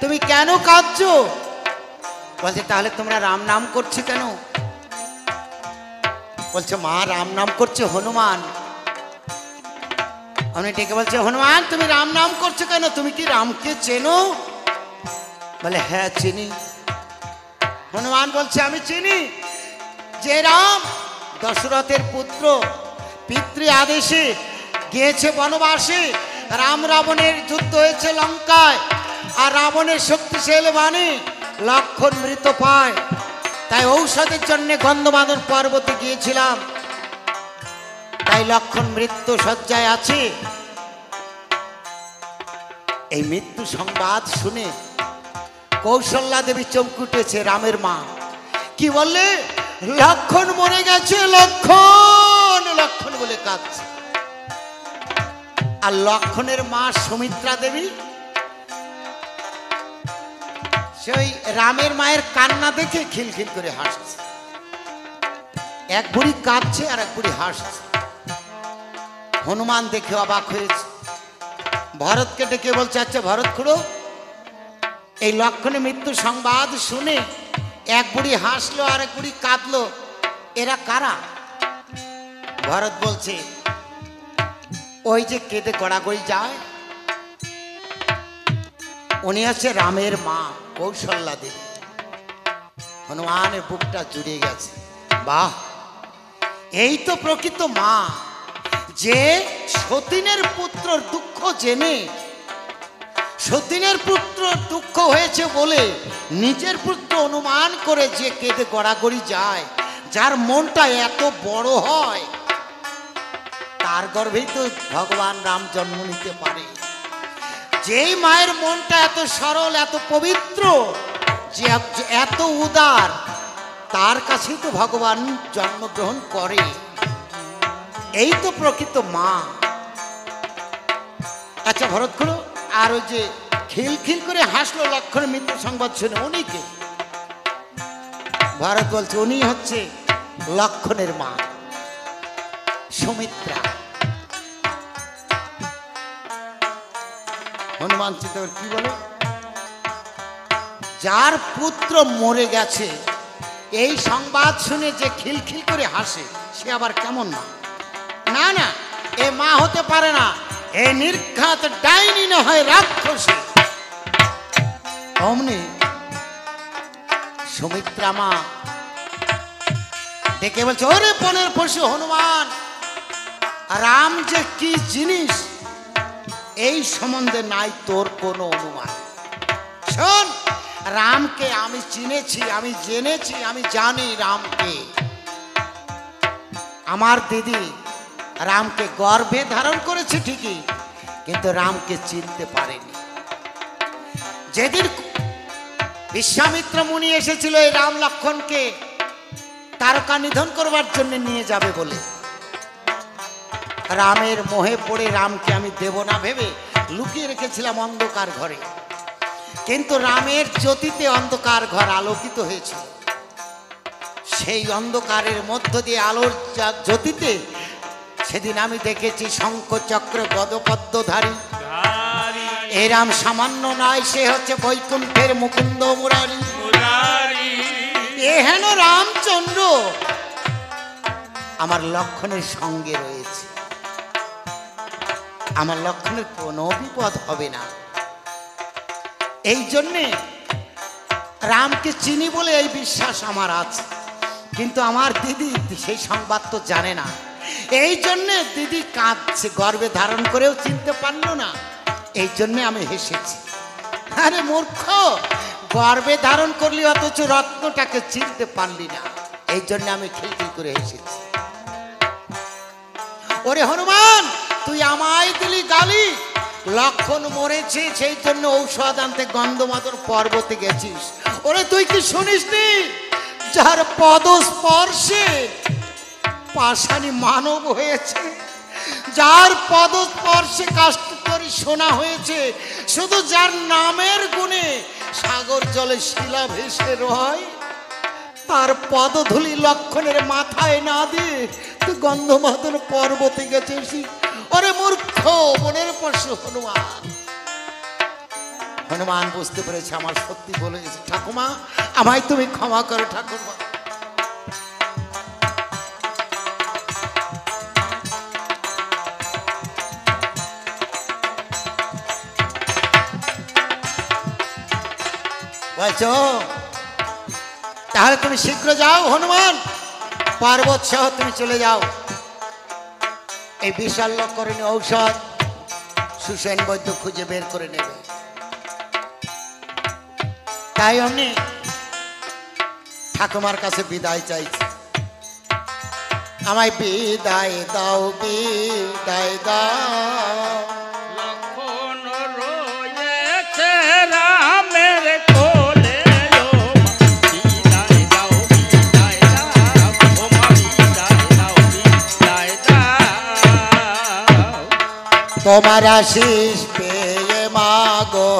তুমি কেন কাঁদছো বলছে তাহলে তোমরা রাম নাম করছো কেন বলছে মা রাম নাম করছে হনুমান আমি ডেকে বলছে হনুমান তুমি রাম নাম করছো কেন তুমি কি রামকে চেনো বলে হ্যাঁ চিনি হনুমান বলছে আমি চিনি যে রাম দশরথের পুত্র পিতৃ আদেশে গিয়েছে বনবাসে রাম রাবণের যুদ্ধ হয়েছে লঙ্কায় আর রাবণের শক্তিশালী বাণী লক্ষণ মৃত পায় তাই ঔষধের জন্য গন্ধমাদন পর্বতে গিয়েছিলাম তাই লক্ষণ মৃত্যু শয্যায় আছে এই মৃত্যু সংবাদ শুনে কৌশল্যা দেবী চমকে উঠেছে রামের মা কি বললে লক্ষণ মরে গেছে লক্ষণ লক্ষণ বলে কাঁদছে আর লক্ষণের মা সুমিত্রা দেবী সেই রামের মায়ের কান্না দেখে খিলখিল করে হাসছে। এক বুড়ি কাঁদছে আর এক বুড়ি হাসছে। হনুমান দেখে অবাক হয়েছে, ভরতকে ডেকে বলছে, আচ্ছা ভরত খুড়ো, এই লক্ষণে মৃত্যু সংবাদ শুনে এক বুড়ি হাসলো আর এক বুড়ি কাঁদলো, এরা কারা? ভরত বলছে, ওই যে কেঁদে গড়াগড়ি যায়, উনি হচ্ছে রামের মা কৌশল্যা দেবী। হনুমানের বুকটা জুড়ে গেছে, বাহ, এই তো প্রকৃত মা, যে সতীনের পুত্রর দুঃখ জেনে, সতীনের পুত্র দুঃখ হয়েছে বলে নিজের পুত্র অনুমান করে যে কেঁদে গড়াগড়ি যায়, যার মনটা এত বড় হয়, তার গর্ভেই তো ভগবান রাম জন্ম নিতে পারে। যেই মায়ের মনটা এত সরল, এত পবিত্র, যে এত উদার, তার কাছেই তো ভগবান জন্মগ্রহণ করে। এই তো প্রকৃত মা। আচ্ছা ভরত খুড়ো, আর ওই যে খিলখিল করে হাসলো লক্ষণের মৃত্যু সংবাদ শুনে, উনি কে? ভরত বলছে, উনি হচ্ছে লক্ষণের মা সুমিত্রা। হনুমান চিন্তা করে কি বলে, যার পুত্র মরে গেছে এই সংবাদ শুনে যে খিলখিল করে হাসে, সে আবার কেমন মা? না না, এ মা হতে পারে না, এ নির্ঘাত ডাইনি না হয় রাক্ষসী। অমনি সুমিত্রা মা ডেকে বলছে, ওরে বনের পশু হনুমান, রাম যে কি জিনিস এই সম্বন্ধে নাই তোর কোনো অনুমান। শোন, রামকে আমি চিনেছি, আমি জেনেছি, আমি জানি রামকে। আমার দিদি রামকে গর্ভে ধারণ করেছে ঠিকই, কিন্তু রামকে চিনতে পারেনি। যেদিন বিশ্বামিত্র মুনি এসেছিল এই রাম লক্ষণকে তারকা নিধন করবার জন্য নিয়ে যাবে বলে, রামের মোহে পড়ে রামকে আমি দেব না ভেবে লুকিয়ে রেখেছিলাম অন্ধকার ঘরে, কিন্তু রামের জ্যোতিতে অন্ধকার ঘর আলোকিত হয়েছিল। সেই অন্ধকারের মধ্য দিয়ে আলোর জ্যোতিতে সেদিন আমি দেখেছি শঙ্খ চক্র গদপদ্মধারী। এ রাম সামান্য নয়, সে হচ্ছে বৈকুণ্ঠের মুকুন্দ মুরারি। এ হেন রামচন্দ্র আমার লক্ষণের সঙ্গে রয়েছে, আমার লক্ষণের কোনো বিপদ হবে না। এই জন্যে রামকে চিনি বলে এই বিশ্বাস আমার আছে, কিন্তু আমার দিদি সেই সংবাদ তো জানে না। এই জন্যে দিদি কাঁদছে, গর্ভে ধারণ করেও চিনতে পারলো না। এই জন্যে আমি হেসেছি। আরে মূর্খ, গর্ভে ধারণ করলি অথচ রত্নটাকে চিনতে পারলি না, এই জন্য আমি খিলখিল করে হেসেছি। ওরে হনুমান, তুই আমায় দিলি গালি, লক্ষণ মরেছে সেই জন্য ঔষধ আনতে গন্ধমাদন পর্বতে গেছিস। ওরে তুই কি শুনিসনি, যার পদস্পর্শে পাষাণী মানব হয়েছে, যার পদস্পর্শে কাষ্ঠকরি সোনা হয়েছে, শুধু যার নামের গুণে সাগর জলে শিলা ভেসে রয়, তার পদধূলি লক্ষণের মাথায় না দিয়ে তুই গন্ধমাদন পর্বতে গেছিস। ওরে মূর্খ, মনের পশু হনুমান। হনুমান বুঝতে পেরেছে আমার সত্যি বলে গেছে। ঠাকুমা, আমায় তুমি ক্ষমা করো ঠাকুমা। বলছো তাহলে তুমি শীঘ্র যাও হনুমান, পর্বত সহ তুমি চলে যাও। এই বিশাল লক্ষণী ঔষধ সুসেন বৈদ্য খুঁজে বের করে নেবে। তাই আমি ঠাকুমার কাছে বিদায় চাইছি, আমায় বিদায় দাও, বিদায় দাও। লক্ষণ রয়েছে রামের কোলে, ও বিদায় দাও, বিদায় দাও, ও মা বিদায় দাও, বিদায় দাও। তোমার আশিস পেয়ে মাগো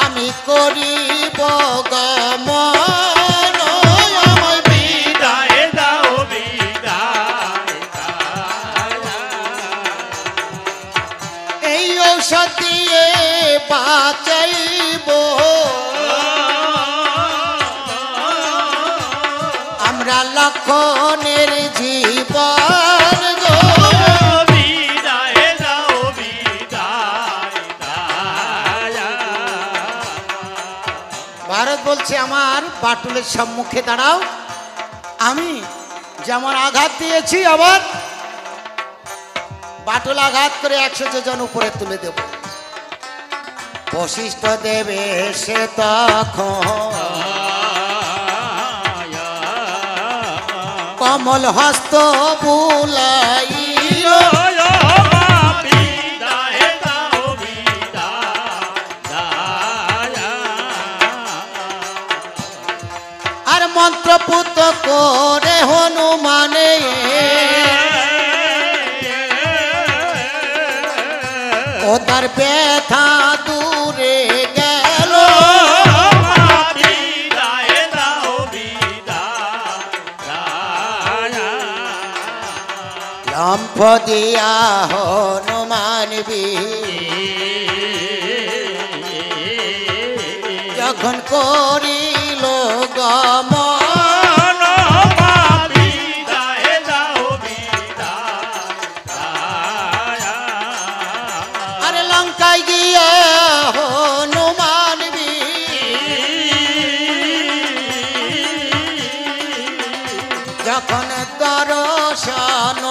আমি করিব গমন আমায় বিদায় দাও বিদায় এই ঔষধ দিয়ে বাঁচাইব আমরা লক্ষণের জীবন গো বিদায় দাও বিদায় ভারত বলছে আমার বাটুলের সম্মুখে দাঁড়াও আমি যেমন আঘাত দিয়েছি আবার বাটুল আঘাত করে 100 যোজন উপরে তুলে দেব বশিষ্ঠ দেবে সে তখন কমল হস্ত বুলাইল বিদায় দাও বিদায় আর মন্ত্রপুত করে হনুমানে ও তার ব্যথা দূরে গেল বিদায় দাও বিদায় লম্ফ দিয়া হনুমান যখন করিল গমন বিদায় দাও বিদায় আরে লঙ্কায় গিয়া হনুমান যখন দর্শন